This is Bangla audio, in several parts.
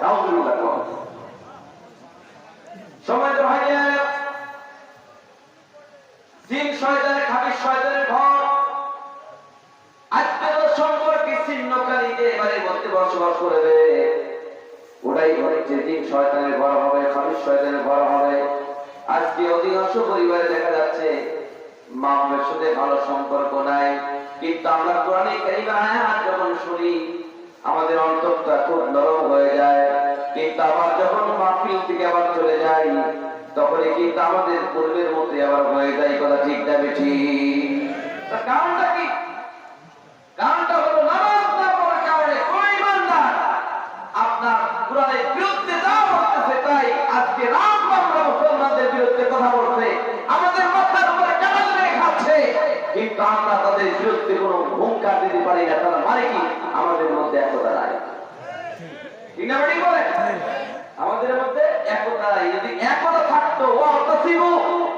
আলহামদুলিল্লাহ। সময় তো ভাইয়া জিন শয়তানের খাবিশ শয়তানের ঘর আজকে তো সম্পর্কে ছিন্নকারী যে এবারে মধ্যে বসবাস করবে ওটাই হচ্ছে জিন শয়তানের ঘর হবে, খাবিশ শয়তানের ঘর হবে। আজকে অধিকাংশ পরিবারে দেখা যাচ্ছে মা বাবার সাথে ভালো সম্পর্ক নাই, কিন্তু আমরা কোরআনে কারিমের আয়াত যখন শুনি আমাদের অন্তরটা খুব নরম হয়ে যায়, কিন্তু আবার যখন মাহফিল থেকে আবার চলে যাই তখনই কিন্তু আমাদের পূর্বের মধ্যে আবার হয়ে যায়। কথা ঠিক না বেঠি? কারণটা কি? কারণটা হলো নামাজ না পড়ার কারণে কোন ইমানদার আপনার কোরআনের বিরুদ্ধে যা বলতেছে তাই আজকে রাম বাংলা মুসলমানদের বিরুদ্ধে কথা বলছে, আমাদের মাথার উপরে কাঁঠাল মেরে খাচ্ছে, কিন্তু আমরা তাদের বিরুদ্ধে কোনো হুঙ্কার দিতে পারি না। তারা মানে কি? আমাদের মধ্যে একতা নাই। ঠিক না বেঠি বলে? আমাদের মধ্যে একতা নাই। যদি একতা থাকতো ওয়াতাসিমু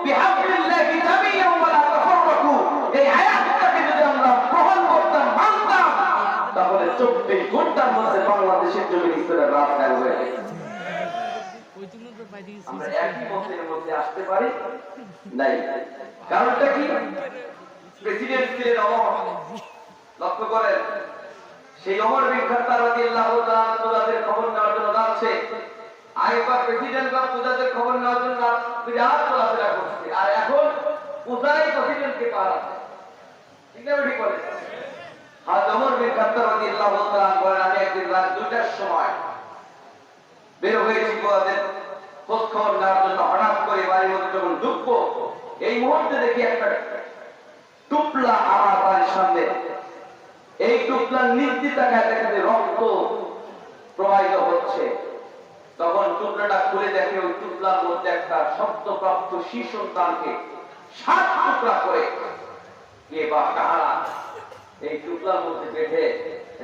বিহাবলিল্লাহি জামিআন ওয়া লা তাফাররাকু, এই আয়াতটাকে যদি আমরা গ্রহণ করতাম, মানতাম, তাহলে 24 ঘন্টার মধ্যে বাংলাদেশের জমি ইসলামের রাজ কায়েম হয়ে যেত। আমরা একই মতের মধ্যে আসতে পারি নাই। কারণটা কি? প্রেসিডেন্ট ছিলেন ওমর। লক্ষ্য করেন, সেই ওমর বিন খাত্তাব রাদিয়াল্লাহু তাআলা প্রজাদের খবর নেওয়ার জন্য যাচ্ছে। আগেকার প্রেসিডেন্ট বা প্রজাদের খবর নেওয়ার জন্য বিরাট চলাফেরা করছে, আর এখন প্রজাই প্রেসিডেন্টকে পালাচ্ছে। ঠিক না ঠিক বলে? হযরত ওমর বিন খাত্তাব রাদিয়াল্লাহু তাআলা বলেন, আমি একদিন রাত 2টার সময় বের হয়েছি প্রজাদের খোঁজ খবর নেওয়ার জন্য। হঠাৎ করে বাড়ির মধ্যে যখন ঢুকবো, এই মুহূর্তে দেখি একটা টুপলা আমার বাড়ির সামনে। এই টুপলার নিচ দিয়ে তাকায় দেখা যায় রক্ত প্রবাহিত হচ্ছে। তখন টুকরাটা খুলে দেখে ওই টুকরার মধ্যে একটা সদ্যপ্রাপ্ত শিশু সন্তানকে 7 টুকরা করে কে বা কাহারা এই টুকরার মধ্যে বেঁধে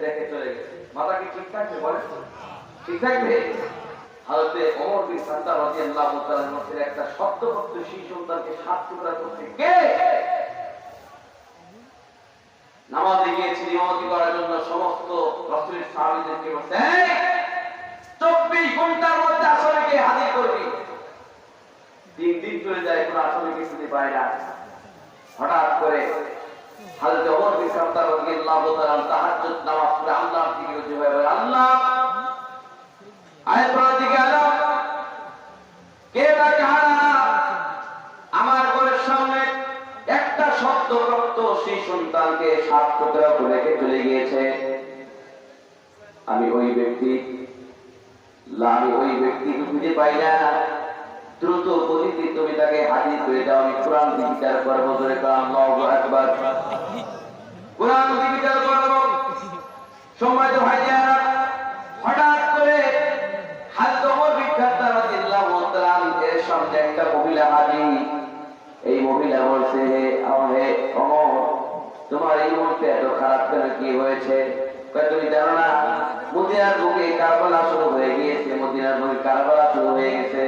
রেখে চলে গেছে। মাথা কি ঠিক থাকবে বলে? ঠিক থাকবে? হযরত ওমর বিন খাত্তাব রাদিয়াল্লাহু তাআলার মধ্যে একটা সদ্যপ্রাপ্ত শিশু সন্তানকে 7 টুকরা করতে কে? নামাজে গিয়েছিল ইমামতি করার জন্য, সমস্ত রাসূলের সাহাবীদেরকে বলছে 24 ঘন্টার মধ্যে আসামিকে হাজির করবি। 3 দিন চলে যায়, কোন আসামিকে খুঁজে পায় না। হঠাৎ করে হযরত ওমর বিন খাত্তাব রাদিয়াল্লাহু তাআলা তাহাজ্জুদ নামাজ পড়ে আল্লাহর দিকে রুজু হয়ে বলে, আল্লাহ আয়াত দিকে আল্লাহ কে বা কারা আমার ঘরের সামনে একটা সদ্যপ্রাপ্ত সেই সন্তানকে 7 টুকরা করে রেখে চলে গিয়েছে। আমি ওই ব্যক্তিকে খুঁজে পাই না। দ্রুত গতিতে তুমি তাকে হাজির করে দাও, আমি কোরআন দিয়ে বিচার করবো। ধরে আল্লাহু আকবার। কোরআন দিয়ে বিচার করবো। সম্মানিত ভাইজান, হঠাৎ করে হযরত ওমর বিন খাত্তাব রাদিয়াল্লাহু তাআলা এর সামনে একটা মহিলা হাজির। এই মহিলা বলছে, হে ওমর, তোমার এই মুহূর্তে এত খারাপ কেন? কি হয়েছে? তুমি জানো না মদিনার বুকে কারবালা শুরু হয়ে গিয়েছে? মদিনার বুকে কারবালা শুরু হয়ে গেছে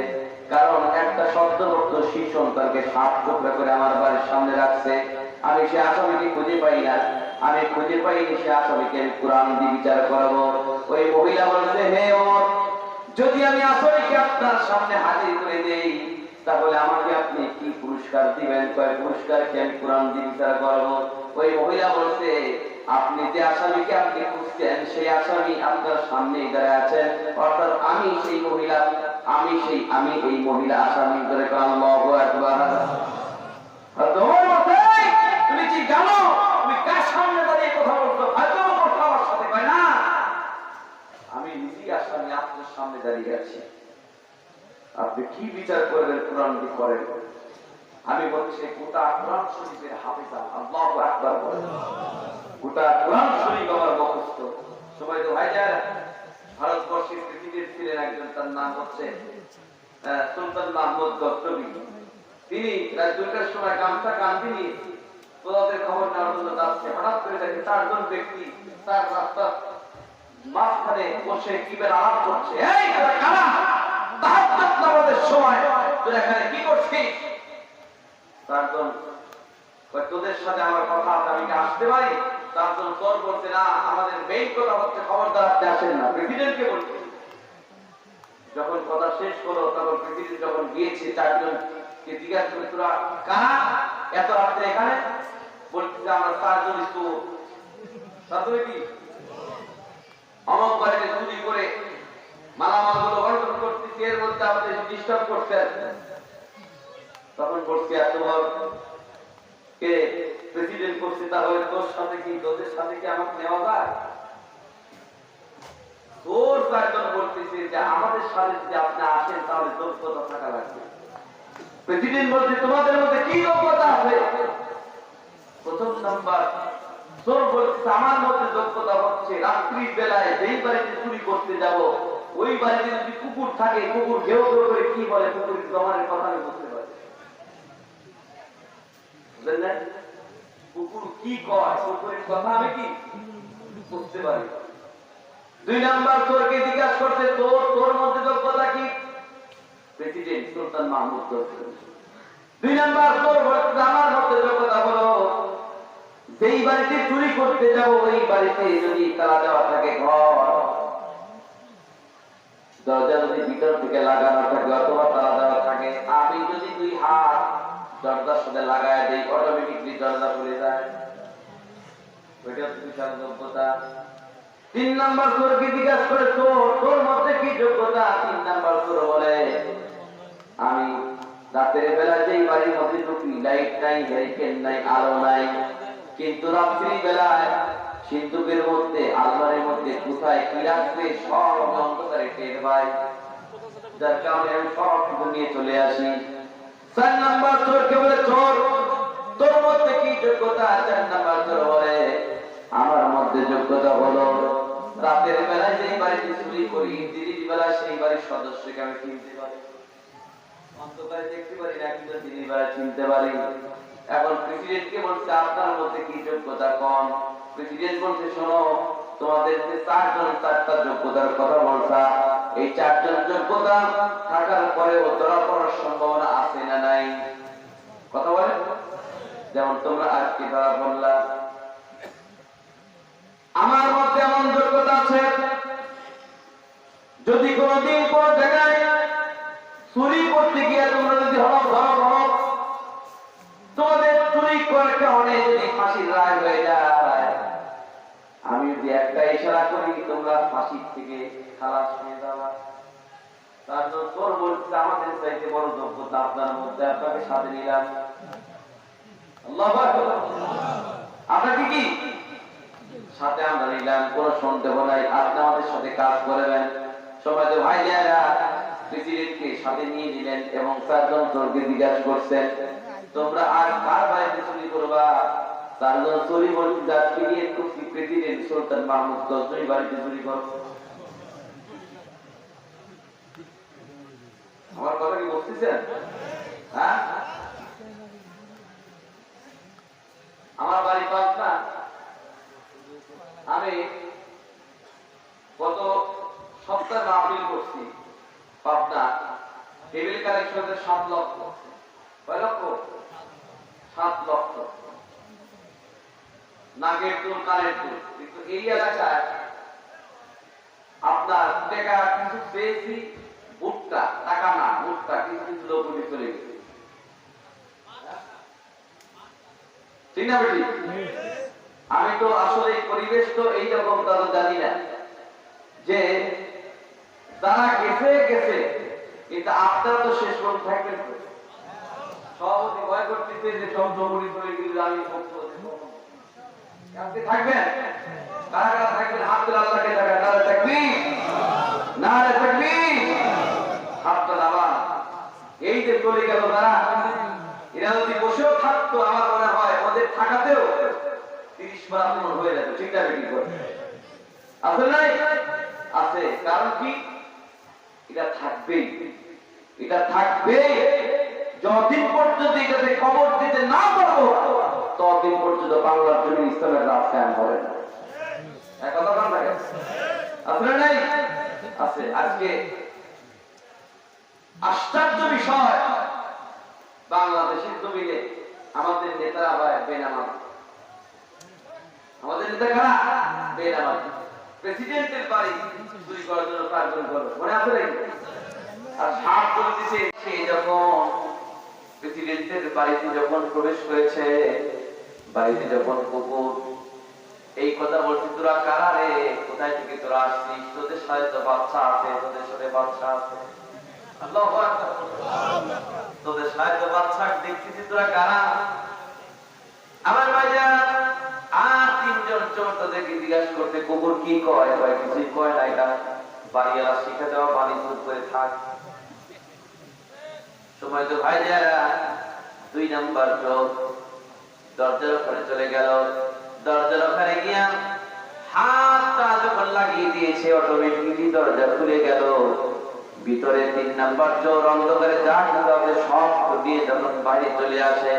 কারণ একটা সদ্যপ্রাপ্ত শিশু সন্তানকে 7 টুকরা করে আমার বাড়ির সামনে রাখছে। আমি সে আসামিকে খুঁজে পাই না, আমি খুঁজে পাইনি সে আসামিকে আমি কোরআন দিয়ে বিচার করাবো। ওই মহিলা বলছে, হে ওমর, যদি আমি আসামিকে আপনার সামনে হাজির করে দেই তাহলে আমাকে আপনি কি পুরস্কার দিবেন? কয় পুরস্কারকে আমি কোরআন দিয়ে বিচার করবো। ওই মহিলা বলছে, আপনি যে আসামিকে আপনি খুঁজছেন সেই আসামি আপনার সামনেই দাঁড়িয়ে আছেন, অর্থাৎ আমি এই মহিলা আসামি। করে আল্লাহু আকবার। তুমি কি জানো তুমি কার সামনে দাঁড়িয়ে কথা বলছো? হয়তো আমার সাথে কয় না, আমি নিজেই আসামি, আপনার সামনে দাঁড়িয়ে আছি, আপনি কি বিচার করবেন কোরআন দিয়ে করেন। আমি বলছি গোটা কোরআন শরীফের হাফেজা। আল্লাহু আকবার বলেন। গোটা কোরআন শরীফ আমার মুখস্থ। সবাই তো ভাইজান, ভারতবর্ষের প্রেসিডেন্ট ছিলেন একজন, তার নাম হচ্ছে সুলতান মাহমুদ গজনবী। তিনি রাত 2টার সময় গামছা কাঁধে নিয়ে প্রজাদের খবর নেওয়ার জন্য যাচ্ছে। হঠাৎ করে দেখে 4 জন ব্যক্তি তার রাস্তার মাঝখানে বসে কিবের আলাপ করছে। এই কারা? তাহাজ্জুদ নামাজের সময় তোরা এখানে কি করছিস? 4 জন কয়, তোদের সাথে আমার কথা আছে, আমি কি আসতে পারি? 4 জন তোর বলছে, না, আমাদের মেইন কথা হচ্ছে খবরদার আপনি আসেন না। প্রেসিডেন্টকে বলছে যখন কথা শেষ হলো তখন প্রেসিডেন্ট যখন গিয়েছে চারজনকে জিজ্ঞাসা করে তোরা কারা এত রাত্রে এখানে, বলতেছে আমরা চারজন স্কুল তারপরে কি অমক বাড়িতে চুরি করে মালামাল গুলো বন্টন করতেছি, এর মধ্যে আমাদের ডিস্টার্ব করতেন। তখন বলছি এত কে প্রেসিডেন্ট করছে, তাহলে তোর সাথে কি তোদের সাথে কি আমাকে নেওয়া যায়? তোর চারজন বলতেছে যে আমাদের সাথে যদি আপনি আসেন তাহলে যোগ্যতা থাকা লাগবে। প্রেসিডেন্ট বলছে তোমাদের মধ্যে কি যোগ্যতা আছে? প্রথম নাম্বার তোর বলছে আমার মধ্যে যোগ্যতা হচ্ছে রাত্রির বেলায় যেই বাড়িতে চুরি করতে যাব ওই বাড়িতে যদি কুকুর থাকে, কুকুর ঘেউ ঘেউ করে কি বলে কুকুরের জমানের কথা আমি বুঝতে পারি। বুঝলেন? কুকুর কি কয় কুকুরের কথা আমি কি বুঝতে পারি। দুই নাম্বার তোরকে জিজ্ঞাসা করতে তোর মধ্যে যোগ্যতা কি? প্রেসিডেন্ট সুলতান মাহমুদ করছে। দুই নাম্বার তোর আমার মধ্যে যোগ্যতা হলো যেই বাড়িতে চুরি করতে যাব ওই বাড়িতে যদি তালা দেওয়া থাকে, ঘর দরজা যদি ভিতর থেকে লাগানো থাকে অথবা তালা দেওয়া থাকে, আমি যদি দুই হাত দরজার সাথে লাগায় দেই অটোমেটিকলি দরজা খুলে যায়, ওইটা হচ্ছে বিশাল যোগ্যতা। তিন নাম্বার তোরকে জিজ্ঞাসা করে তোর মধ্যে কি যোগ্যতা? তিন নাম্বার তোর বলে আমি রাতের বেলা যেই বাড়ির মধ্যে ঢুকি লাইট নাই, হ্যারিকেন নাই, আলো নাই, কিন্তু রাত্রি বেলায় সিন্ধুকের মধ্যে আলমারির মধ্যে কোথায় কি রাখবে সব অন্ধকারে টের পাই, যার কারণে আমি সব কিছু নিয়ে চলে আসি। চার নাম্বার চোরকে বলে তোর মধ্যে কি যোগ্যতা? চার নাম্বার চোর বলে আমার মধ্যে যোগ্যতা হলো রাতের বেলায় যেই বাড়িতে চুরি করি দিনের বেলা সেই বাড়ির সদস্যকে আমি চিনতে পারি, অন্ধকারে দেখতে পারি না কিন্তু দিনের বেলা চিনতে পারি। এখন প্রেসিডেন্টকে বলছে আপনার মধ্যে কি যোগ্যতা কম? প্রেসিডেন্ট বলছে শোনো তোমাদের যে চারজন চারটা যোগ্যতার কথা বলছা, এই চারজন যোগ্যতা থাকার পরেও ধরা পড়ার সম্ভাবনা আছে না নাই? কথা বলে যেমন তোমরা আজকে ধরা পড়লা। আমার মধ্যে এমন যোগ্যতা আছে যদি কোনদিন কোন জায়গায় চুরি করতে গিয়ে তোমরা যদি তোমাদের চুরি করার কারণে যদি ফাঁসির রায় হয়ে যায়, আমি যদি একটা ইশারা করি তোমরা ফাঁসির থেকে খালাস হয়ে যাবা। তার জন্য তোর বলছে আমাদের চাইতে বড় যোগ্যতা আপনার মধ্যে, আপনাকে সাথে নিলাম। আল্লাহু আকবার। আপনাকে কি সাথে আমরা নিলাম, কোন সন্দেহ নাই আপনি আমাদের সাথে কাজ করবেন। সবাই তো ভাই যারা প্রেসিডেন্টকে সাথে নিয়ে নিলেন এবং চারজন চোরকে জিজ্ঞাসা করছেন তোমরা আর কার বাড়িতে চুরি করবা? চারজন চুরি বলতে যাচ্ছি প্রেসিডেন্ট সুলতান মাহমুদ গজনই বাড়িতে চুরি কর। আমার কথা কি বুঝতেছেন? হ্যাঁ, আমার বাড়ি পাবনা। আমি গত সপ্তাহে মাহফিল করছি পাবনা, টেবিল কালেকশনের 7 লক্ষ। কয় লক্ষ? 7 লক্ষ। নাগের দুল কানের দুল। কিন্তু এই এলাকায় আপনার টাকা কিছু পেয়েছি, ভুট্টা টাকা না ভুট্টা কিছু কিছু লোক উঠে চলে গেছে। ঠিক না বেটি? আমি তো আসলে পরিবেশ তো এইরকম তারা জানি না যে যারা গেছে গেছে, কিন্তু আপনারা তো শেষ পর্যন্ত থাকবেন। সভাপতি ভয় করতেছে যে সব জমুরি চলে গেলে আমি থাকবেন। কারা কারা থাকবেন? হাত আল্লাহকে দেখা নারে তাকবীর, নারে তাকবীর, হাতটা দাবা। এই যে চলে গেল তারা, এরা যদি বসেও থাকতো আমার মনে হয় ওদের থাকাতেও 30 বার হয়ে যেত। ঠিক আছে কি করে? আসলে নাই আছে, কারণ কি এটা থাকবেই, এটা থাকবে যতদিন পর্যন্ত এটাতে কবর দিতে না পারবো ততদিন পর্যন্ত বাংলার জন্য ইসলামের রাস্তায় হবে না। কথা বলা থাকে আসলে নাই আছে। আজকে আশ্চর্য বিষয়, বাংলাদেশের জমিনে আমাদের নেতারা হয় বেনামাজ। আমাদের নেতা কারা? বেনামাজ। প্রেসিডেন্টের বাড়ি চুরি করার জন্য 4 জন করো, মনে আছে নাকি? আর সাপ বলতেছে সে যখন প্রেসিডেন্টের বাড়িতে যখন প্রবেশ করেছে, বাড়িতে যখন কুকুর এই কথা বলছে, তোরা কারা রে, কোথায় থেকে তোরা আসছিস, তোদের সাথে তো বাচ্চা আছে, তোদের সাথে বাচ্চা আছে, আল্লাহু আকবার, তোদের সাথে তো বাচ্চা দেখতেছি, তোরা কারা? আমার ভাইয়া আর তিনজন চোর তাদেরকে জিজ্ঞাসা করতে, কুকুর কি কয়? কিছুই কয় না, এটা বাড়িওয়ালা শিখে দেওয়া, বাড়ি চুপ করে থাক। সময় তো ভাইয়া 2 নাম্বার চোর দরজার ওখানে চলে গেল। দরজার ওখানে গিয়া হাতটা যখন লাগিয়ে দিয়েছে, অটোমেটিকলি দরজা খুলে গেল। ভিতরে 3 নাম্বার চোর অন্ধকারে যা ঢুকাবে সব দিয়ে যখন বাইরে চলে আসে,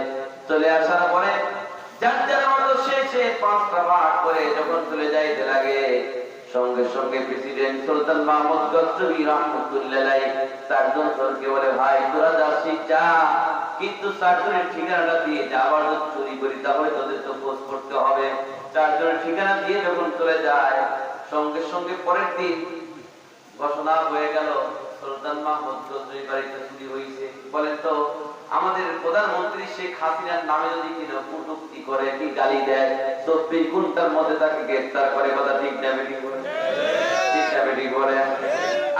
চলে আসার পরে যার যার মতো শেষে 5টা ভাগ করে যখন চলে যাইতে লাগে, সঙ্গে সঙ্গে প্রেসিডেন্ট সুলতান মাহমুদ গজনবী রাহমাতুল্লাহ আলাইহি 4 জন চোরকে বলে, ভাই তোরা যাচ্ছিস যা, কিন্তু 4 জনের ঠিকানাটা দিয়ে যা, আবার যদি চুরি করি তাহলে তোদের তো খোঁজ করতে হবে। 4 জনের ঠিকানা দিয়ে যখন চলে যায়, সঙ্গে সঙ্গে পরের দিন ঘোষণা হয়ে গেল সুলতান মাহমুদ গজনবী বাড়িতে চুরি হয়েছে। বলেন তো আমাদের প্রধানমন্ত্রী শেখ হাসিনার নামে যদি কিনা কটূক্তি করে, কি গালি দেয়, 24 ঘন্টার মধ্যে তাকে গ্রেফতার করে, কথা ঠিক না বেঠিক বলে? ঠিক না বেঠিক বলে?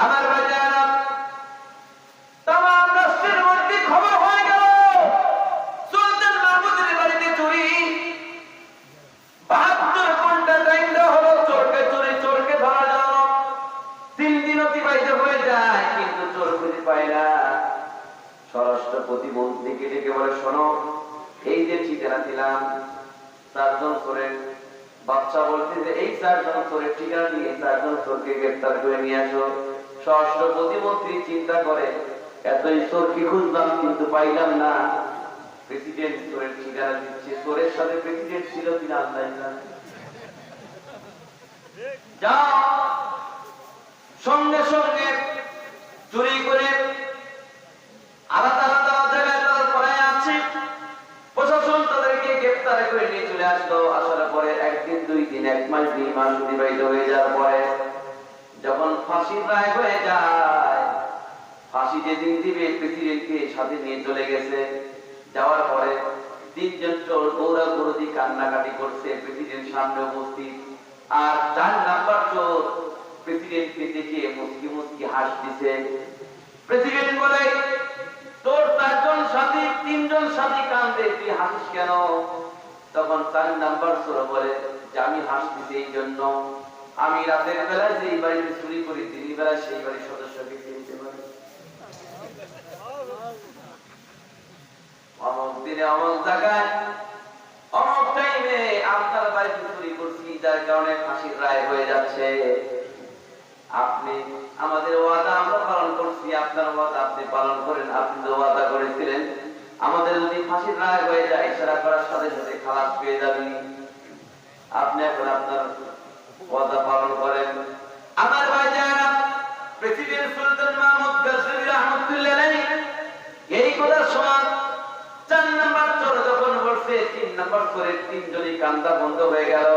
আমার বাজারা तमाम রাষ্ট্রের মধ্যে খবর হয়ে গেল সুলতান মাহমুদের বাড়িতে চুরি। 72 ঘন্টা টাইম দেওয়া হলো চোরকে চোরকে ধরা গেল। 3 দিন অতিবাহিত হয়ে যায়, কিন্তু চোর খুঁজে পায় না। স্বরাষ্ট্র প্রতিমন্ত্রীকে ডেকে বলে, শোনো, এই যে ঠিকানা দিলাম 4 জন চোরের, বাচ্চা বলছে যে এই 4 জন চোরের ঠিকানা নিয়ে 4 জন চোরকে গ্রেফতার করে নিয়ে আসো। স্বরাষ্ট্র প্রতিমন্ত্রী চিন্তা করে, এতই চোরকে খুঁজলাম কিন্তু পাইলাম না, প্রেসিডেন্ট চোরের ঠিকানা দিচ্ছে, চোরের সাথে প্রেসিডেন্ট ছিল কিনা আল্লাহ জানে। যাও, সঙ্গে সঙ্গে চুরি করে আলাদা আলাদা জায়গায় তারা পড়ায় আছে, প্রশাসন তাদেরকে গ্রেফতার করে নিয়ে চলে আসলো। আসার পরে 1 দিন 2 দিন 1 মাস 2 মাস অতিবাহিত হয়ে যাওয়ার পরে যখন ফাঁসির রায় হয়ে যায়, ফাঁসি যেদিন দিবে প্রেসিডেন্টকে সাথে নিয়ে চলে গেছে। যাওয়ার পরে 3 জন চোর দৌড়াদৌড়ি কান্নাকাটি করছে, প্রেসিডেন্ট সামনে উপস্থিত। আর 4 নাম্বার চোর প্রেসিডেন্টকে দেখে মুস্কি মুস্কি হাসতেছে। প্রেসিডেন্ট বলে, তোর 4 জন সাথী 3 জন সাথী কান্দে, তুই হাসিস কেন? তখন 4 নাম্বার চোর বলে যে আমি হাসতেছি এই জন্য, আমি রাতের বেলায় যে বাড়িতে চুরি করি, দিনের বেলায় সেই বাড়ির সদস্যকে চিনতে পারি। অমুক দিনে অমুক জায়গায় অমুক টাইমে আপনার বাড়িতে চুরি করছি, যার কারণে ফাঁসির রায় হয়ে যাচ্ছে। আপনি আমাদের ওয়াদা আমরা পালন করছি, আপনার ওয়াদা আপনি পালন করেন। আপনি যে ওয়াদা করেছিলেন আমাদের যদি ফাঁসির রায় হয়ে যায়, ইশারা করার সাথে সাথে খালাস পেয়ে যাবেন, আপনি এখন আপনার ওয়াদা পালন করেন। আমার ভাইজান প্রেসিডেন্ট সুলতান মাহমুদ গজনবী রাহমাতুল্লাহ আলাইহি এই কথা শোনা 4 নাম্বার চোর যখন বলছে, 3 নাম্বার চোরের 3 জনই কান্দা বন্ধ হয়ে গেল।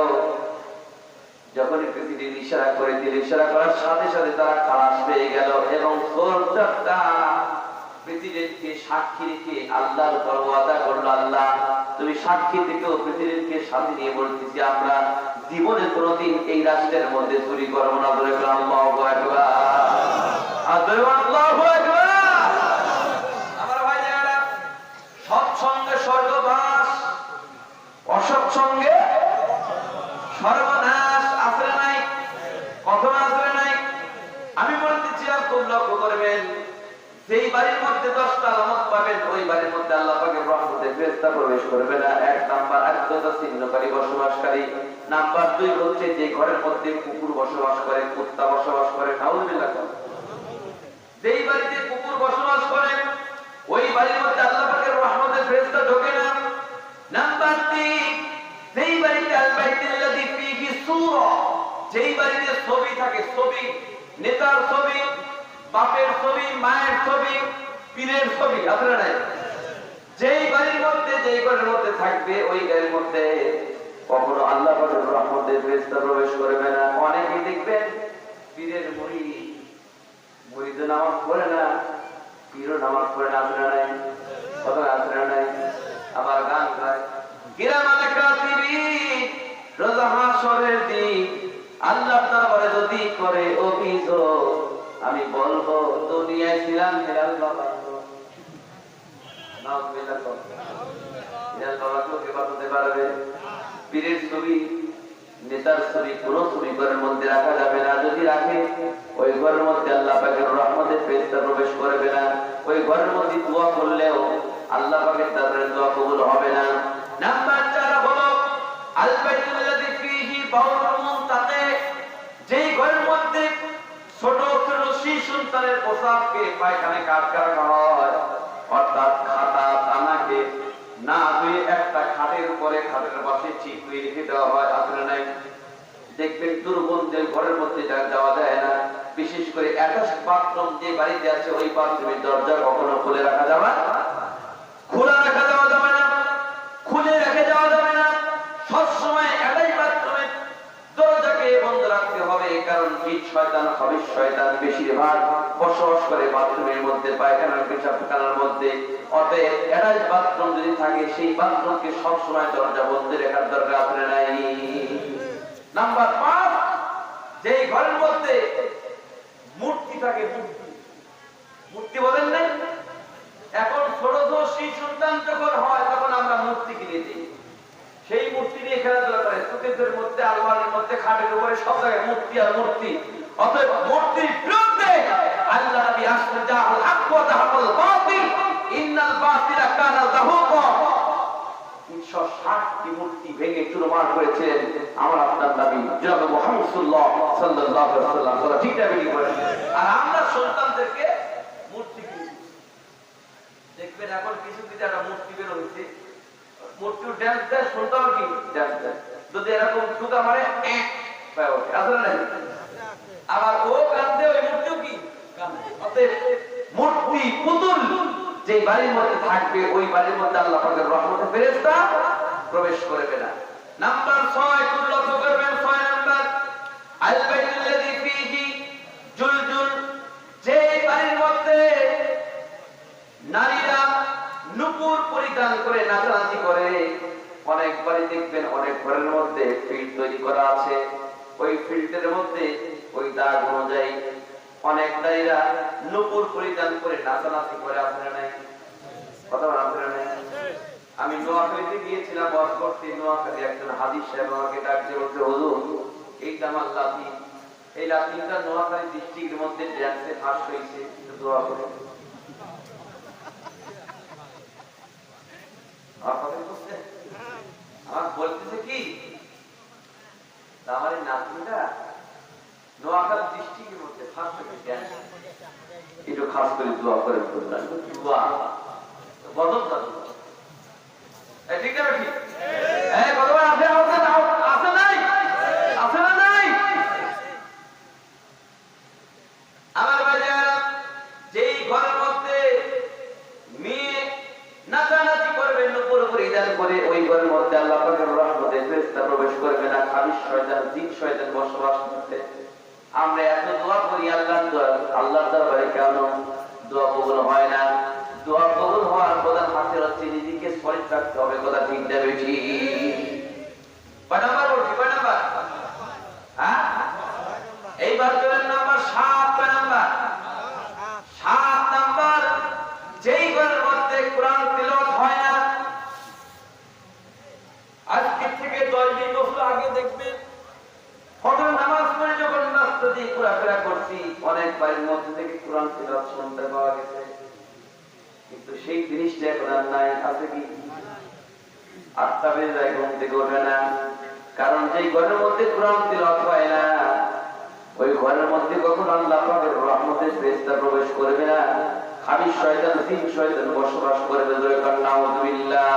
যখন প্রেসিডেন্ট ইশারা করে দিল, ইশারা করার সাথে সাথে তারা খালাস পেয়ে গেল। এবং চোরটা প্রেসিডেন্টকে সাক্ষী রেখে আল্লাহর উপর ওয়াদা করলো, আল্লাহ তুমি সাক্ষী থেকেও প্রেসিডেন্টকে সাথে নিয়ে বলতেছি, আমরা জীবনে কোনোদিন এই রাষ্ট্রের মধ্যে চুরি করবো না। ধরে আল্লাহু আকবার, আল্লাহু আকবার। আমার ভাইজানেরা, সৎসঙ্গে স্বর্গবাস, অসৎসঙ্গে সর্বনাশ। আসলে নাই, কখন আসলে নাই। আমি বলতেছি খুব লক্ষ্য করবেন, যেই বাড়ির মধ্যে 10টা আলামত পাবেন, ওই বাড়ির মধ্যে আল্লাহ পাকের রহমতের ফেরেশতা প্রবেশ করবে না। 1 নাম্বার আত্মীয়তা ছিন্নকারী বসবাসকারী। নাম্বার 2 হচ্ছে যে ঘরের মধ্যে কুকুর বসবাস করে, কুত্তা বসবাস করে, নাউযুবিল্লাহ। যেই বাড়িতে কুকুর বসবাস করে ওই বাড়ির মধ্যে আল্লাহ পাকের রহমতের ফেরেশতা ঢোকে না। নাম্বার 3, যেই বাড়িতে আল বাইতুল্লাযী ফীহি সূরা, যেই বাড়িতে ছবি থাকে, ছবি, নেতার ছবি, বাপের ছবি, মায়ের ছবি, পীরের ছবি, আপনারা নাই, যেই বাড়ির মধ্যে যেই ঘরের মধ্যে থাকবে ওই ঘরের মধ্যে কখনো আল্লাহ পাকের রহমতের ফেরেশতা প্রবেশ করবে না। অনেকেই দেখবেন পীরের মুরিদ, মুরিদ নামাজ পড়ে না, পীরও নামাজ পড়ে না আসলে নাই, কত আসলে নাই, আবার গান গায় কিরামান কাতিবিন, রোজা হাশরের দিন আল্লাহ দরবারে যদি করে অভিযোগ, আমি বলবো দুনিয়ায় ছিলাম হেলাল বাবা, নাম বেলা কর হেলাল বাবা কে বাঁচাতে পারবে? পীরের ছবি, নেতার ছবি কোন ছবি ঘরের মধ্যে রাখা যাবে না। যদি রাখে ওই ঘরের মধ্যে আল্লাহ পাকের রহমতের ফেরেশতা প্রবেশ করবে না। ওই ঘরের মধ্যে দোয়া করলেও আল্লাহ পাকের দরবারে দোয়া কবুল হবে না। নাম্বার 4 হলো আল বাইতুল্লাযী ফীহি বাউলুল মুনতাকি, যেই ঘরের মধ্যে ছোট ছোট শিশু সন্তানের পোশাককে পায়খানায় কাটকা রাখা হয়, অর্থাৎ খাতা দানাকে না ধুয়ে একটা খাটের উপরে খাটের পাশে ঠিক করে রেখে দেওয়া হয়, আসলে নাই? দেখবেন দুর্গন্ধের ঘরের মধ্যে যাওয়া যায় না। বিশেষ করে অ্যাটাচ বাথরুম যে বাড়িতে আছে ওই বাথরুমের দরজা কখনো খুলে রাখা যাবে না, খোলা রাখা যাওয়া যাবে না, খুলে রেখে যাওয়া যাবে না। সবসময় অ্যাটাচ বাথরুমের দরজাকে বন্ধ রাখতে হবে, কারণ জিন শয়তান খবিশ শয়তান বেশিরভাগ বসবাস করে বাথরুমের মধ্যে, পায়খানার পেশাবখানার মধ্যে। অতএব অ্যাটাচ বাথরুম যদি থাকে সেই বাথরুমকে সবসময় দরজা বন্ধ রাখার দরকার আছে নাই? নাম্বার 5, যেই ঘরের মধ্যে মূর্তি থাকে, মূর্তি বলেন নাই? এখন ছোট ছোট শিশু সন্তান যখন হয় তখন আমরা মূর্তি কিনে দিই, সেই মূর্তি নিয়ে খেলাধুলা করে, সুকেশের মধ্যে, আলমারির মধ্যে, খাটের উপরে, সব জায়গায় মূর্তি আর মূর্তি। অতএব মূর্তির বিরুদ্ধে আল্লাহ নবী আসলে জাহাল হক ওয়া যাহাকাল বাতিল ইন্নাল বাতিলা কানা যাহুকা, 360টি মূর্তি ভেঙে চুরমার করেছেন আমার আপনার নবী জনাব মুহাম্মদ সাল্লাল্লাহু আলাইহি ওয়াসাল্লাম। ঠিক আছে, আর আমরা সন্তানদেরকে মূর্তি কিনে দেখবেন। এখন কিছু কিছু একটা মূর্তি বের হয়েছে, মূর্তির ড্যান্স দেয়, সন্তান কি ড্যান্স দেয়, যদি এরকম সুতা মারে আসলে নাই, আবার ও কান্দে, ওই মূর্তিও কি কান্দে। অতএব মূর্তি পুতুল যে বাড়ির মধ্যে থাকবে ওই বাড়ির মধ্যে আল্লাহ পাকের রহমতের ফেরেশতা প্রবেশ করবে না। নাম্বার 6 খুব লক্ষ্য করবেন, 6 নাম্বার আল বাইতুল্লাযী ফীহি জুলজুল, যে বাড়ির মধ্যে নারীরা নূপুর পরিধান করে নাচানাচি করে। অনেক বাড়ি দেখবেন অনেক ঘরের মধ্যে ফিল্ড তৈরি করা আছে, ওই ফিল্ডের মধ্যে ওই দাগ অনুযায়ী অনেক নারীরা নূপুর পরিধান করে নাচানাচি করে, আসলে নাই? কথা আসলে নাই? আমি নোয়াখালীতে গিয়েছিলাম ওয়াজ করতে, নোয়াখালী একজন হাদিস সাহেব আমাকে ডাকছে, বলছে হুজুর এইটা আমার লাঠি, এই লাঠিটা নোয়াখালী ডিস্ট্রিক্টের মধ্যে ড্যান্সে ফার্স্ট হয়েছে, একটু দোয়া করে। আমার বলতেছে কি আমার এই নাতনিটা নোয়াখালী ডিস্ট্রিক্টের মধ্যে ফার্স্ট হয়েছে, একটু খাস করে দোয়া করে বললাম, দোয়া বদল দাদু ঠিক আছে, ঠিক কতবার আছে আছে নাই, আছে না নাই? আমার বাজার যেই ঘরের মধ্যে মেয়ে নাচানাচি করবে, নূপুর পরিধান করে, ওই ঘরের মধ্যে আল্লাহ পাকের রহমতের ফেরেশতা প্রবেশ করবে না। খাবিশ শয়তান, জিন শয়তান বসবাস করবে। আমরা এত দোয়া করি আল্লাহর দরবারে, কেন দোয়া কবুল হয় না? দোয়া কবুল হওয়ার প্রধান হাতিয়ার হচ্ছে নিজেকে সঠিক রাখতে হবে। কথা ঠিক না বেশি? কয় নাম্বার বলছি, কয় নাম্বার? হ্যাঁ, এইবার চলেন নাম্বার 7। কয় নাম্বার? 7 নাম্বার, যেই ঘরের মধ্যে কোরআন তিলাওয়াত হয় না। আজকে থেকে 10-20 বছর আগে দেখবেন ফজর নামাজ পড়ে যখন রাস্তা দিয়ে ঘোরাফেরা করছি, অনেক বাড়ির মধ্যে থেকে কোরআন তিলাওয়াত শুনতে পাওয়া গেছে, কিন্তু সেই জিনিসটা এখন আর নাই। আছে কি? 8টা বেজে যায়, ঘুম থেকে ওঠে না, কারণ যেই ঘরের মধ্যে কোরআন তিলাওয়াত হয় না ওই ঘরের মধ্যে কখন আল্লাহ পাকের রহমতের ফেরেশতা প্রবেশ করবে না। খাবিশ শয়তান, জিন শয়তান বসবাস করবে। নাউযুবিল্লাহ।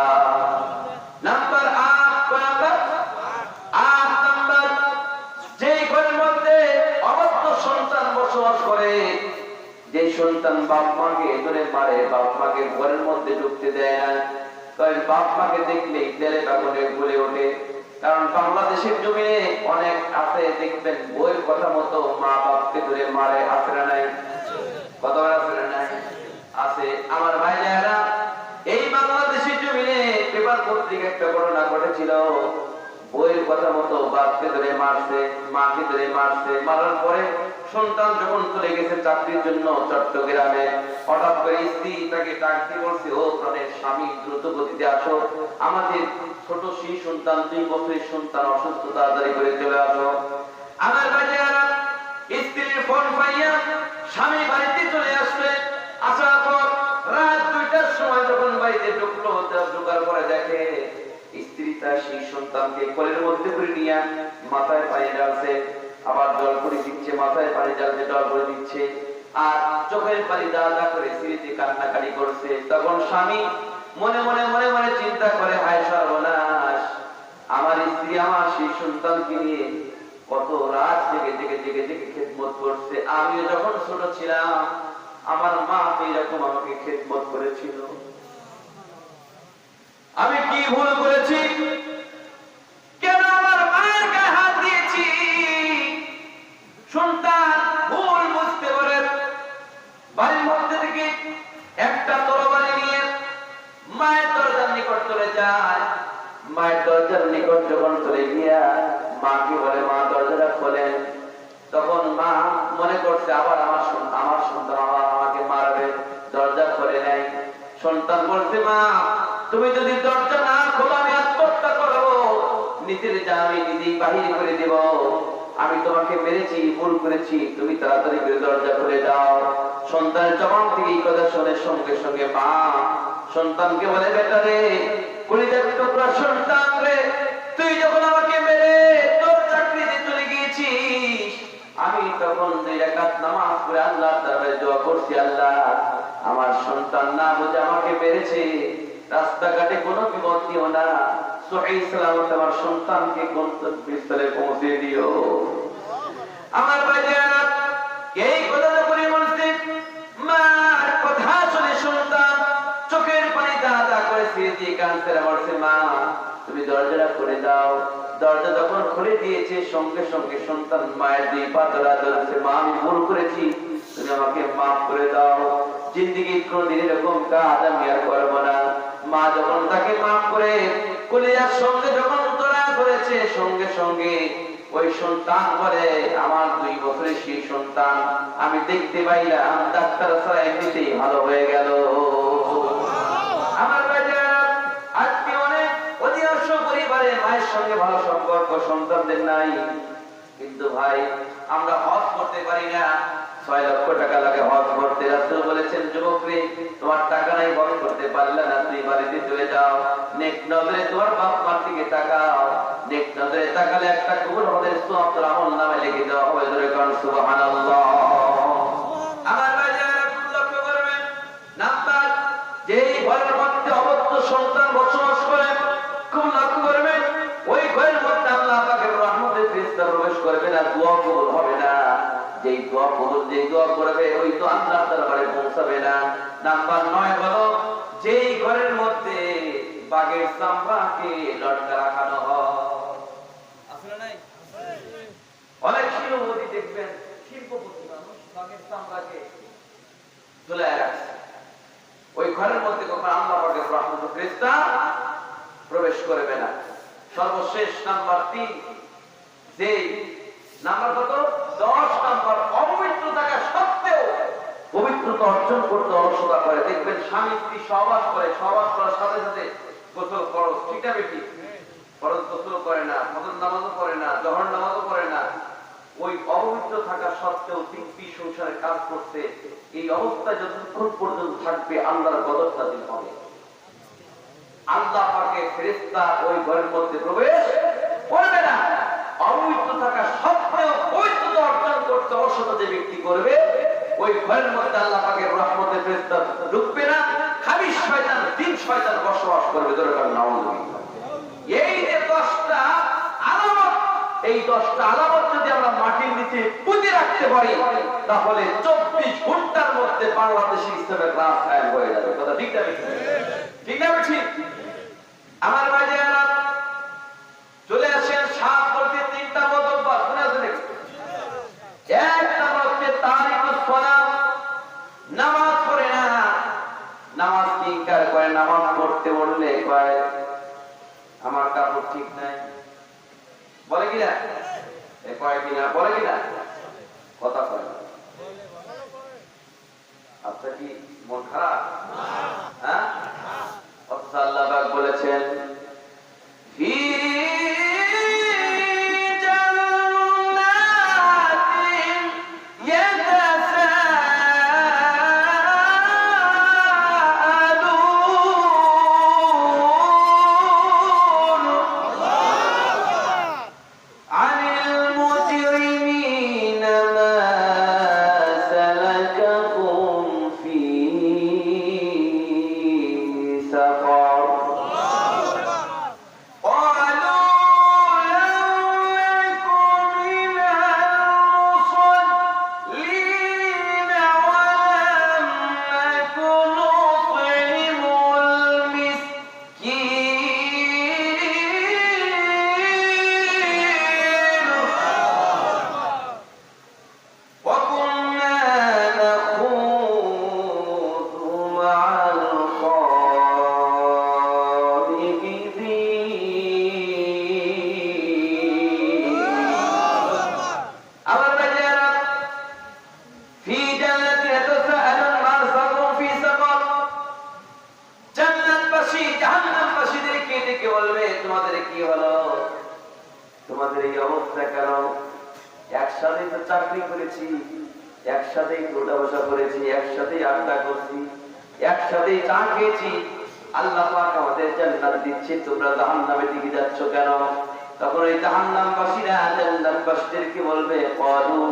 নাম্বার 8। নাম্বার 8 নাম্বার, যেই ঘরের মধ্যে অবাধ্য সন্তান বসবাস করে, যে সন্তান বাপ মাকে ধরে মারে, বাপ মাকে ঘরের মধ্যে ঢুকতে দেয় না, কারণ বাপ মাকে দেখলেই তেলে বাগুনে জ্বলে ওঠে। কারণ বাংলাদেশের জমিনে অনেক আছে দেখবেন বইয়ের কথা মতো মা বাপকে ধরে মারে, আছে না নাই? কতবার আছে না নাই? আছে কর্তৃক একটা ঘটনা ঘটেছিল। বইয়ের কথা মতো বাপকে ধরে মারছে, মাকে ধরে মারছে, মারার পরে সন্তান যখন চলে গেছে চাকরির জন্য চট্টগ্রামে, হঠাৎ করে স্ত্রী তাকে ডাকতে বলছে, ও প্রাণের স্বামী দ্রুত গতিতে আসো, আমাদের ছোট সেই সন্তান 2 বছরের সন্তান অসুস্থ, তাড়াতাড়ি করে চলে আসো। আমার বাজারা স্ত্রীর ফোন পাইয়া স্বামী বাড়িতে চলে আসলে, আসার পর রাত 2টার সময় যখন বাড়িতে ঢুকলো, ঢোকার পরে দেখে স্ত্রী তার সেই সন্তানকে কোলের মধ্যে করে নিয়ে মাথায় পানি ঢালছে, আবার জল করে দিচ্ছে, মাথায় পানি ঢালছে, জল করে দিচ্ছে, আর চোখের পানি দাদা করে স্ত্রীতে কান্নাকাটি করছে। তখন স্বামী মনে মনে মনে মনে চিন্তা করে, হায় সর্বনাশ, আমার স্ত্রী আমার সেই সন্তানকে নিয়ে কত রাত জেগে জেগে জেগে জেগে খেদমত করছে, আমিও যখন ছোট ছিলাম আমার মা এরকম আমাকে খেদমত করেছিল, আমি কি ভুল করেছি, কেন আমার মায়ের গায়ে হাত দিয়েছি। সন্তান ভুল বুঝতে পারে, বাড়ির মধ্যে থেকে একটা তরবারি নিয়ে মায়ের দরজার নিকট চলে যায়। মায়ের দরজার নিকট যখন চলে গিয়া মাকে বলে, মা দরজাটা খোলেন। তখন মা মনে করছে আবার আমার সন্তান আবার আমাকে মারবে, দরজা খোলে নাই। সন্তান বলছে, মা তুমি যদি দরজা না খোলো আমি আত্মহত্যা করবো, নিজের যা আমি নিজেই বাহির করে দেব, আমি তোমাকে মেরেছি, ভুল করেছি, তুমি তাড়াতাড়ি করে দরজা খুলে দাও। সন্তানের জবান থেকে এই কথা শুনে সঙ্গে সঙ্গে মা সন্তানকে বলে, বেটা রে, কলিজার টুকরা সন্তান রে, তুই যখন আমাকে মেরে তোর চাকরিতে চলে গিয়েছিস, আমি তখন 2 রাকাত নামাজ পড়ে আল্লাহর দরবারে দোয়া করছি, আল্লাহ আমার সন্তান না বুঝে আমাকে মেরেছে, রাস্তাঘাটে কোনো বিপদ দিও না, সহিহ সালামত আমার সন্তানকে গন্তব্যস্থলে পৌঁছে দিও। আমার বাজার এই কথা যখনই বলছে, মার কথা শুনে সন্তান চোখের পানি দাদা করে সিঁড়ি কাঁদতে বলছে, মা তুমি দরজাটা খুলে দাও। দরজা যখন খুলে দিয়েছে সঙ্গে সঙ্গে সন্তান মায়ের 2 পা ধরেছে, মা আমি ভুল করেছি, তুমি আমাকে মাফ করে দাও, জিন্দেগি কোনদিন এরকম কাজ আমি আর করবো না। মা যখন তাকে মাফ করে কলিজার সঙ্গে যখন তোলা ধরেছে, সঙ্গে সঙ্গে ওই সন্তান বলে, আমার 2 বছরের সেই সন্তান আমি দেখতে পাইলাম, ডাক্তার ছাড়া এমনিতেই ভালো হয়ে গেল। আমার বাজার আজকে অনেক অধিকাংশ পরিবারে মায়ের সঙ্গে ভালো সম্পর্ক সন্তানদের নাই, কিন্তু ভাই আমরা হজ করতে পারি না, 6 লক্ষ টাকা লাগে হজ করতে। রাসূল বলেছেন, যুবক রে, তোমার টাকা নাই, হজ করতে পারলে না, তুই বাড়িতে চলে যাও, নেক নজরে তোমার বাপ মার দিকে তাকাও, নেক নজরে তাকালে একটা কবুল হজের সওয়াব তোর আমলনামায় লিখে দেওয়া হবে। জোরে কারণ সুবহানাল্লাহ। আমার বাজার লক্ষ্য করবেন, নাম্বার যেই ঘরের মধ্যে অবদ্ধ সন্তান বসবাস করে, খুব লক্ষ্য করবেন, ওই ঘরের মধ্যে আল্লাহ পাকের রহমতের ফেরেশতা প্রবেশ করবে না, দোয়া কবুল হবে না। যেই দোয়া কবুল, যেই দোয়া করবে ওই তো আল্লাহর দরবারে পৌঁছাবে না। নাম্বার 9 হলো, যেই ঘরের মধ্যে বাঘের চামড়াকে লটকা রাখানো হয়। আসলে নাই অনেক শিল্পপতি দেখবেন, শিল্পপতি মানুষ বাঘের চামড়াকে ঝুলায় রাখছে, ওই ঘরের মধ্যে কখন আল্লাহ পাকের রহমতের ফেরেশতা প্রবেশ করবে না। সর্বশেষ নাম্বার 3, যেই নাম্বার কত, 10 নাম্বার, অপবিত্র থাকা সত্ত্বেও পবিত্রতা অর্জন করতে অলসতা করে। দেখবেন স্বামী স্ত্রী সহবাস করে, সহবাস করার সাথে সাথে গোসল ফরজ, ঠিক না বেটি? ফরজ গোসল করে না, ফজর নামাজও করে না, জোহর নামাজও করে না, ওই অপবিত্র থাকা সত্ত্বেও দিব্যি সংসারে কাজ করতে, এই অবস্থা যতক্ষণ পর্যন্ত থাকবে আল্লাহর গজব নাযিল হবে। আল্লাহ পাকের ফেরেশতা ওই ঘরের মধ্যে প্রবেশ করবে না। অপবিত্র থাকা সত্ত্বেও পবিত্রতা অর্জন করতে অলসতা যে ব্যক্তি করবে, ওই ঘরের মধ্যে আল্লাহ পাকের রহমতের ফেরেশতা ঢুকবে না, খাবিশ শয়তান, জিন শয়তান বসবাস করবে। দরকার নাউযুবিল্লাহ। এই যে 10টা আলামত, এই 10টা আলামত যদি আমরা মাটির নিচে পুঁতে রাখতে পারি, তাহলে 24 ঘন্টার মধ্যে বাংলাদেশে ইসলামের রাজ কায়েম হয়ে যাবে। কথা ঠিক না বেঠিক? ঠিক না বেঠিক? আমার ভাইয়েরা চলে আসেন, 7 বলতে 3টা মতবাদ শুনে আছেন। 1 নাম্বার হচ্ছে তারিকুস সালাত, নামাজ পড়ে না। নামাজ কি ইনকার করে? নামাজ পড়তে বললে কয় ঠিক নাই, বলে কিনা? কয় কিনা, বলে কিনা? কথা কয় না। আপনার কি মন খারাপ? হ্যাঁ, অথচ আল্লাহ পাক বলেছেন তোমাদের কি হলো, তোমাদের এই অবস্থা কেন? একসাথে তো চাকরি করেছি, একসাথেই উঠা বসা করেছি, একসাথেই আড্ডা করছি, একসাথেই চা খেয়েছি, আল্লাহ পাক আমাদের জান্নাত দিচ্ছে, তোমরা জাহান্নামের দিকে যাচ্ছ কেন? তখন ওই জাহান্নামবাসীরা জান্নাতবাসীদেরকে বলবে ক্বালু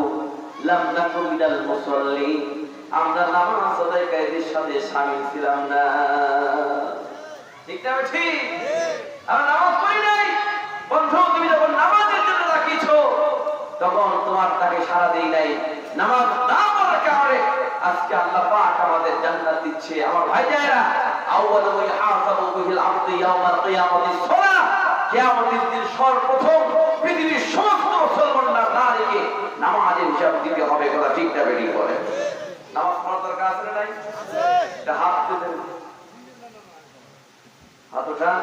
লাম নাকু মিনাল মুসাল্লিন, আমরা নামাজ আদায়কারীদের সাথে শামিল ছিলাম না। ঠিক না ঠিক? আমরা নামাজ পড়ি নাই। বন্ধু, তুমি যখন নামাজের জন্য ডাকিছো তখন তোমার তাকে সাড়া দেই নাই, নামাজ না পড়ার কারণে আজকে আল্লাহ পাক আমাদের জান্নাত দিচ্ছে। আমার ভাইজানেরা, আউয়ালু মা ইহাসাবু বিহিল আবদু ইয়াউমাল কিয়ামাতিস সালাহ, কিয়ামতের দিন সর্বপ্রথম পৃথিবীর সমস্ত মুসলমানরা নারীকে নামাজের হিসাব দিতে হবে। কথা ঠিক না বেটি বলে? নামাজ পড়ার দরকার আছে না নাই? এটা হাত তুলে দেন, হাত ওঠা।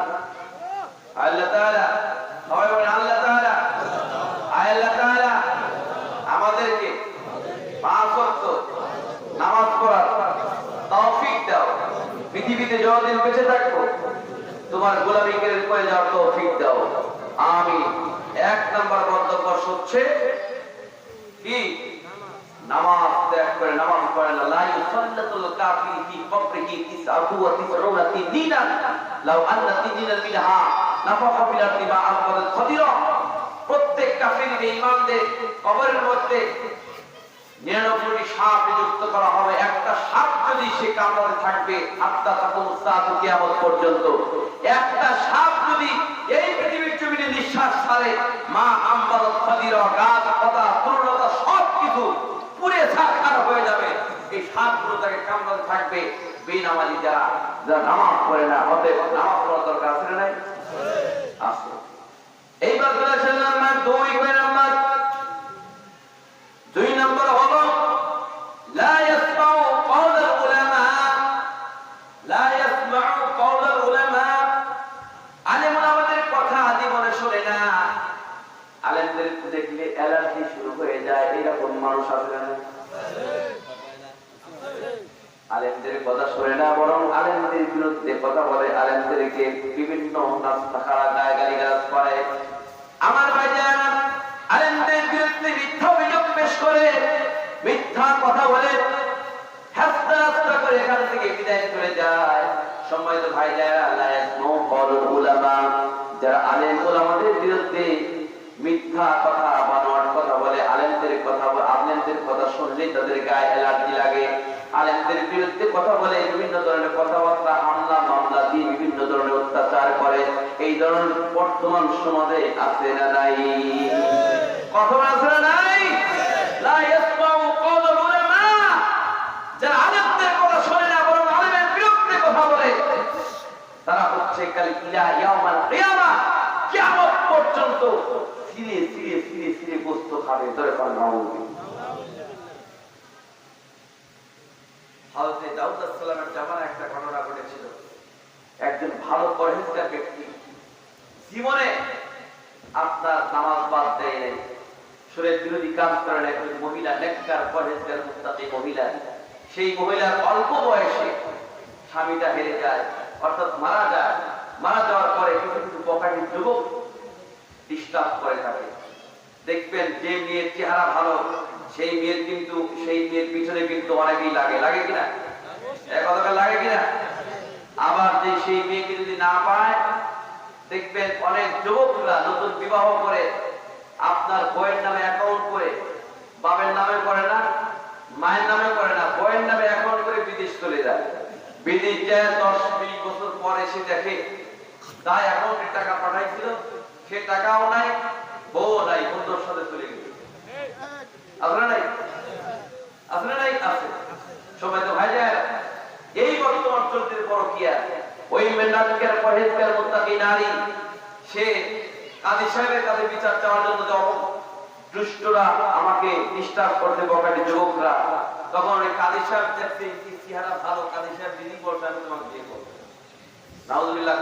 আল্লাহ তাআলা, সবাই বলেন আল্লাহ তাআলা, আল্লাহ তাআলা আমাদেরকে 5 ওয়াক্ত নামাজ পড়ার তৌফিক দাও। পৃথিবীতে যতদিন বেঁচে থাকবো তোমার গোলামি করে যাওয়ার তৌফিক দাও, আমিন। 1 নাম্বার বক্তব্য হচ্ছে কি? নামাজ ত্যাগ করে নামাজ পড়ে না। লা ইউসাল্লাতুল কাফির ফি কবরিহি 99 দিনান লাউ আন্না তিজিনাল বিদহা নাফাখা ফিল আরদি মা আলফাল খদিরা। প্রত্যেক কাফির বেঈমানদের কবরের মধ্যে 99টি সাপ নিযুক্ত করা হবে। একটা সাপ যদি সে কামড়ে থাকবে হাত্তা তাকুম সাআতু কিয়ামত পর্যন্ত, একটা সাপ যদি এই পৃথিবীর জমিনে নিঃশ্বাস ছাড়ে, মা আমবাল খদিরা, গাছ পাতা তরুলতা সবকিছু পুড়ে ছারখার হয়ে যাবে। এই সাপগুলো তাকে কামড়ে থাকবে। বেনামাজি যারা নামাজ পড়ে না, ওদের নামাজ পড়ার দরকার আছে না নাই? আছে। এইবার বলেছেন নাম্বার 2 নম্বর হলো লা ইয়াসমাউ কওলাল উলামা, লা ইয়াসমাউ কওলাল উলামা। আলেমরা আমাদের কথা জীবনে শোনে না। আলেমদের দেখলে অ্যালার্জি শুরু হয়ে যায়, এরকম মানুষ আছে না? আলেমদের কথা শোনে না, বরং আলেমদের বিরুদ্ধে কথা বলে, আলেমদেরকে বিভিন্ন নাস্তাখারা গালিগালাজ করে। আমার ভাইজান, আলেমদের বিরুদ্ধে মিথ্যা অভিযোগ পেশ করে, মিথ্যা কথা বলে, হাসতে হাসতে করে এখান থেকে বিদায় করে যায়। সম্মানিত ভাইজানেরা, লা ইয়াসমাউ কওলাল উলামা, যারা আলেম ওলামাদের বিরুদ্ধে মিথ্যা কথা, বানোয়াট কথা বলে, আলেমদের কথা শুনলে তাদের গায়ে অ্যালার্জি লাগে। আলেমদের বিরুদ্ধে কথা বলে, বিভিন্ন ধরনের কথাবার্তা, হামলা মামলা দিয়ে বিভিন্ন ধরনের অত্যাচার করে। এই ধরনের বর্তমান সমাজে আছে না নাই? কথা আছে না নাই? লা ইয়াসমাউ কওলাল উলামা, যারা আলেমদের কথা শোনে না, বরং আলেমের বিরুদ্ধে কথা বলে, তারা হচ্ছে কাল ইলা ইয়াউমাল কিয়ামা, কিয়ামত পর্যন্ত ফিরে ফিরে ফিরে ফিরে গোশত খাবে। ধরে পান নাউযুবিল্লাহ। হযরত দাউদ আলাইহিস সালামের জামানায় একটা ঘটনা ঘটেছিল। একজন ভালো পরহেজগার ব্যক্তি জীবনে আপনার নামাজ বাদ দেয় নাই, শরীর বিরোধী কাজ করে নাই, মহিলা নেককার পরহেজগার মুত্তাকি মহিলা, সেই মহিলার অল্প বয়সে স্বামীটা হেরে যায়, অর্থাৎ মারা যায়। মারা যাওয়ার পরে কিছু কিছু বকাটি যুবক ডিস্টার্ব করে থাকে। দেখবেন যে মেয়ের চেহারা ভালো সেই মেয়ের পিছনে কিন্তু অনেকেই লাগে কিনা, কথাটা লাগে কিনা? আবার যে সেই মেয়েকে যদি না পায়, দেখবেন অনেক যুবকরা নতুন বিবাহ করে আপনার বইয়ের নামে অ্যাকাউন্ট করে, বাবার নামে করে না, মায়ের নামে করে না, বইয়ের নামে অ্যাকাউন্ট করে বিদেশ চলে যায়। বিদেশ যায় 10-20 বছর পরে সে দেখে তাই অ্যাকাউন্টে টাকা পাঠাইছিল, সে টাকাও নাই, বউ নাই, বন্ধুর সাথে চলে গেছে। আপনারা নাই? আপনারা নাই? আছে সবাই তো ভাই যায়। এই বর্তমান চলতে পরকীয়া, ওই মেন্ডাকের পরহেজগার মুত্তাকি নারী, সে কাজী সাহেবের কাছে বিচার চাওয়ার জন্য যখন দুষ্টরা আমাকে ডিস্টার্ব করতে বকাটে যুবকরা, তখন ওই কাজী সাহেব দেখতে চেহারা ভালো, কাজী সাহেব দিদি বলছে আমি তোমাকে বিয়ে করবো। নাউজুবিল্লাহ।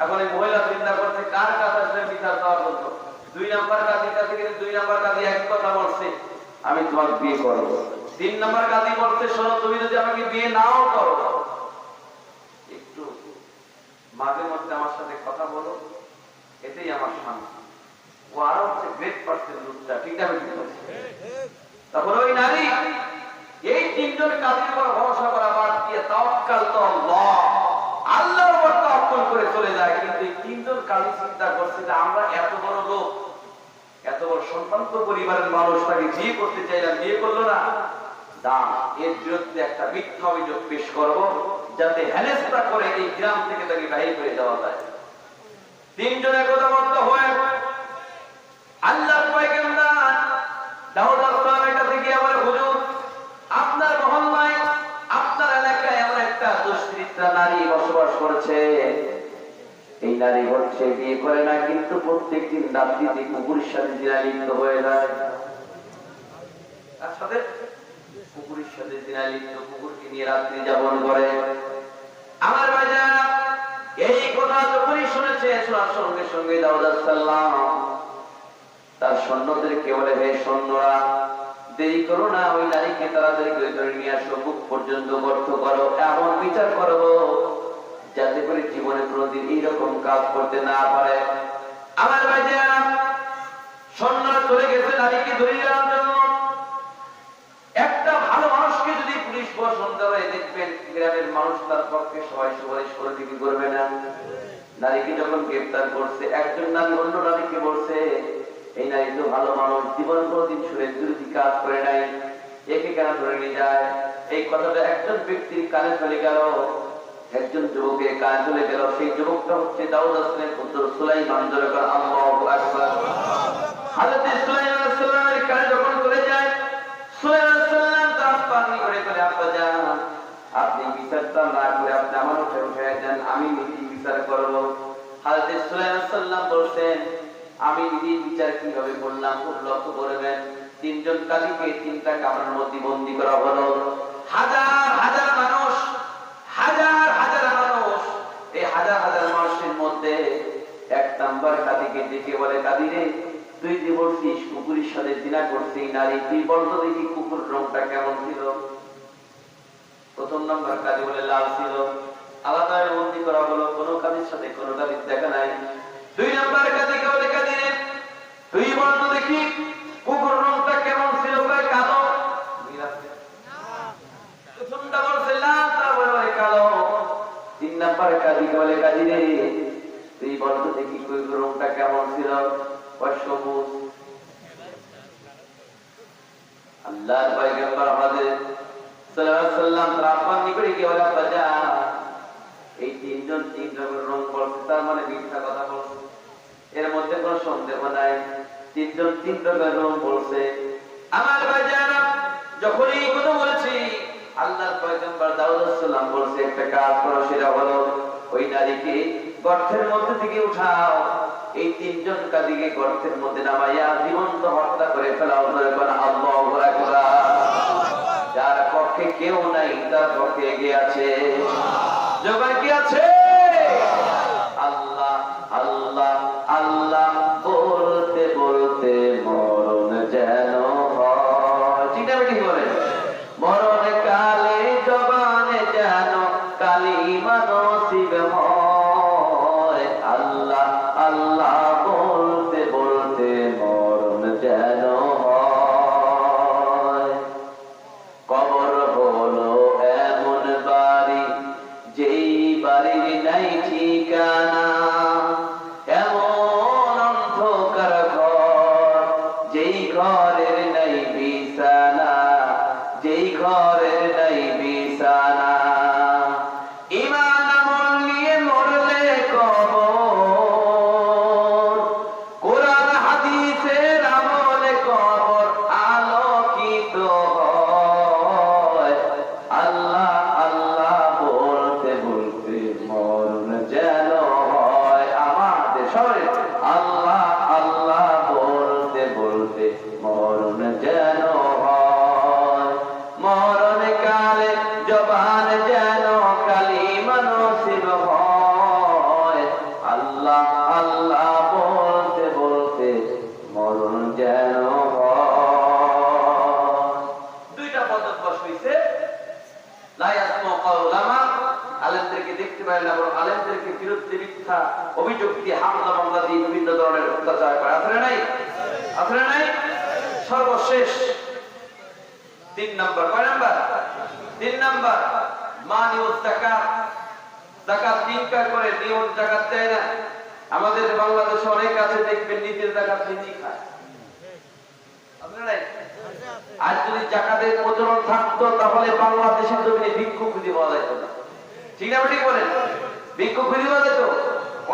এখন এই মহিলা চিন্তা করছে কার কাছে আসলে বিচার চাওয়ার জন্য। 2 নাম্বার কাজীর কাছে গেলে 2 নাম্বার কাজী এক কথা বলছে, আমি তোমাকে বিয়ে করবো। 3 নাম্বার কাজী বলছে, শোনো তুমি যদি আমাকে বিয়ে নাও করো, একটু মাঝে মধ্যে আমার সাথে কথা বলো, এটাই আমার শান্তি। ও আরো হচ্ছে গ্রেট পার্সেন্ট লুটটা, ঠিক না? তখন ওই নারী এই 3 জন কাজীর উপর ভরসা করা বাদ দিয়ে তাওয়াক্কাল তো আল্লাহ, আল্লাহর উপর তাওয়াক্কুল করে চলে যায়। কিন্তু এই 3 জন কাজী চিন্তা করছে যে আমরা এত বড় লোক, এত বড় সম্ভ্রান্ত পরিবারের মানুষ, তাকে বিয়ে করতে চাইলাম, বিয়ে করলো না, দাম এর বিরুদ্ধে একটা মিথ্যা অভিযোগ পেশ করবো, যাতে হেনস্থা করে এই গ্রাম থেকে তাকে বাহির করে দেওয়া যায়। 3 জন একতাবদ্ধ হয়ে আল্লাহর পয়গম্বর দাউদ আলাইহিস কাছে গিয়ে আমার হুজুর, আপনার মহল্লায়, আপনার এলাকায় এমন একটা দুষ্কৃতা নারী বসবাস করছে। এই নারী হচ্ছে বিয়ে করে না, কিন্তু প্রত্যেকদিন রাত্রিতে কুকুরের সাথে জিনা লিপ্ত হয়ে যায়। তার সাথে কুকুরের সাথে জিনা লিপ্ত, কুকুরকে নিয়ে রাত্রি যাপন করে। আমার বাজার এই কথা যখনই শুনেছে, শোনার সঙ্গে সঙ্গে দাউদ আলাইহিস সালাম তার সৈন্যদেরকে বলে, হে সৈন্যরা, দেরি করো না, ওই নারীকে তাড়াতাড়ি করে ধরে নিয়ে আসো, মুখ পর্যন্ত গর্ত করো, এমন বিচার করবো যাতে করে জীবনে কোনোদিন এইরকম কাজ করতে না পারে। আমার ভাইজান, সৈন্যরা চলে গেছে নারীকে ধরে নেওয়ার জন্য। একটা ভালো মানুষকে যদি পুলিশ বসন দেয়, দেখবেন গ্রামের মানুষ তার পক্ষে সবাই সুপারিশ করে দিবি করবে না। নারীকে যখন গ্রেফতার করছে, একজন নারী অন্য নারীকে বলছে, এই নারী তো ভালো মানুষ, জীবন কোনদিন শরীর বিরোধী কাজ করে নাই, একে কেন ধরে নিয়ে যায়? এই কথাটা একজন ব্যক্তির কানে চলে গেল, একজন যুবকের কানে চলে গেল। সেই যুবকটা হচ্ছে দাউদ আলাইহিস পুত্র সুলাইমান। আল্লাহু আকবার। হযরত সুলাইমান আলাইহিস সালামের কানে যখন চলে যায়, সুলাইমান আলাইহিস সালাম তার পানি করে বলে, আব্বা জান, আপনি বিচারটা না করে আপনি আমার উপরে উঠে যান, আমি নিজে বিচার করব। হযরত সুলাইমান আলাইহিস সালাম বলছেন, আমি নিজে বিচার কিভাবে করলাম খুব লক্ষ্য করবেন। 3 জন কাজীকে 3টা কামরার মধ্যে বন্দী করা হলো। হাজার হাজার মানুষ, হাজার হাজার মানুষ, এই হাজার হাজার মানুষের মধ্যে 1 নাম্বার কাজীকে ডেকে বলে, কাজী রে, তুই যে বলছিস কুকুরের সাথে জিনা করছিস নারী, তুই বলতো দেখি কুকুর রংটা কেমন ছিল? 1ম নাম্বার কাজী বলে লাল ছিল। আলাদা বন্দী করা হলো, কোনো কাজীর সাথে কোনো কাজীর দেখা নাই। 2 নাম্বার কাজীকে বলে, কাজী রে, তুই বলতো দেখি কুকুর রংটা কেমন ছিল? কালো। 1মটা বলছে লাল, তারপরে বলে কালো। 3 নাম্বার কাজীকে বলে, কাজী রে, তুই বলতো দেখি কুকুর রংটা কেমন ছিল? সবুজ। আল্লাহর পয়গম্বর হযরত সাল্লাল্লাহু আলাইহি ওয়াসাল্লাম রাব্বান নিকটে গিয়ে বলে, আব্বা জান, এই 3 জন 3 রকমের রং বলছে, তার মানে মিথ্যা কথা বলছে, এর মধ্যে কোনো সন্দেহ নাই। 3 জন 3 রকমের রং বলছে। আমার ভাইজান, যখন এই কথা বলেছি, আল্লাহর পয়গম্বর দাউদ আলাইহিস সালাম বলছে, একটা কাজ করো, সেটা হলো ওই নারীকে গর্তের মধ্যে থেকে উঠাও, এই 3 জন কাজীকে গর্তের মধ্যে নামাইয়া জীবন্ত হত্যা করে ফেলাও। আল্লাহু আকবার। যার পক্ষে কেউ নাই, তার পক্ষে এগিয়ে আছে। জবাই কি আছে? আল্লাহ আল্লাহ আল্লাহ বলতে বলতে মরণ যেন হয়। ঠিক না বেটি বলে? মরণ কালে জবানে যেন কালিমা নসিব হয়। আল্লাহ আল্লাহ বলতে বলতে মরণ যেন হয়। কবর হলো এমন বাড়ি যেই বাড়ির নাই ঠিকানা, এমন অন্ধকার ঘর যেই ঘরের নাই বিছানা, যেই ঘরের নাই বিছানা। ঈমান আমল নিয়ে মরলে কবর, কোরআন হাদিসের আমলে কবর আলোকিত হয়। আল্লাহ আল্লাহ বলতে বলতে মরণ যেন হয়। আমাদের সবাই আল্লাহ আল্লাহ বলতে বলতে মরণ যেন হয়। মরণ কালে জবান যেন কালিমা নসিব হয়। আল্লাহ আল্লাহ বলতে বলতে মরণ যেন হয়। দুইটা পদক বস হইছে। লা ইয়াসমু কাওলামা, আলেমদেরকে দেখতে পারে না, বরং আলেমদেরকে বিরুদ্ধে মিথ্যা অভিযোগ দিয়ে হামলা মামলা দিয়ে বিভিন্ন ধরনের অত্যাচার করে। আছে না নাই? আছে না নাই? সর্বশেষ 3 নাম্বার। কয় নাম্বার? 3 নাম্বার, মানিউ যাকাত। যাকাত ইনকার করে, নিয়ত যাকাত দেয় না। আমাদের বাংলাদেশে অনেক আছে দেখবেন নিজের যাকাত নিজেই খায়। আছে না নাই? আর যদি যাকাতের প্রচলন থাকতো তাহলে বাংলাদেশের জমিনে ভিক্ষুক খুঁজে পাওয়া যেত না। ঠিক না ঠিক বলেন? ভিক্ষুক খুঁজে পাওয়া যেত।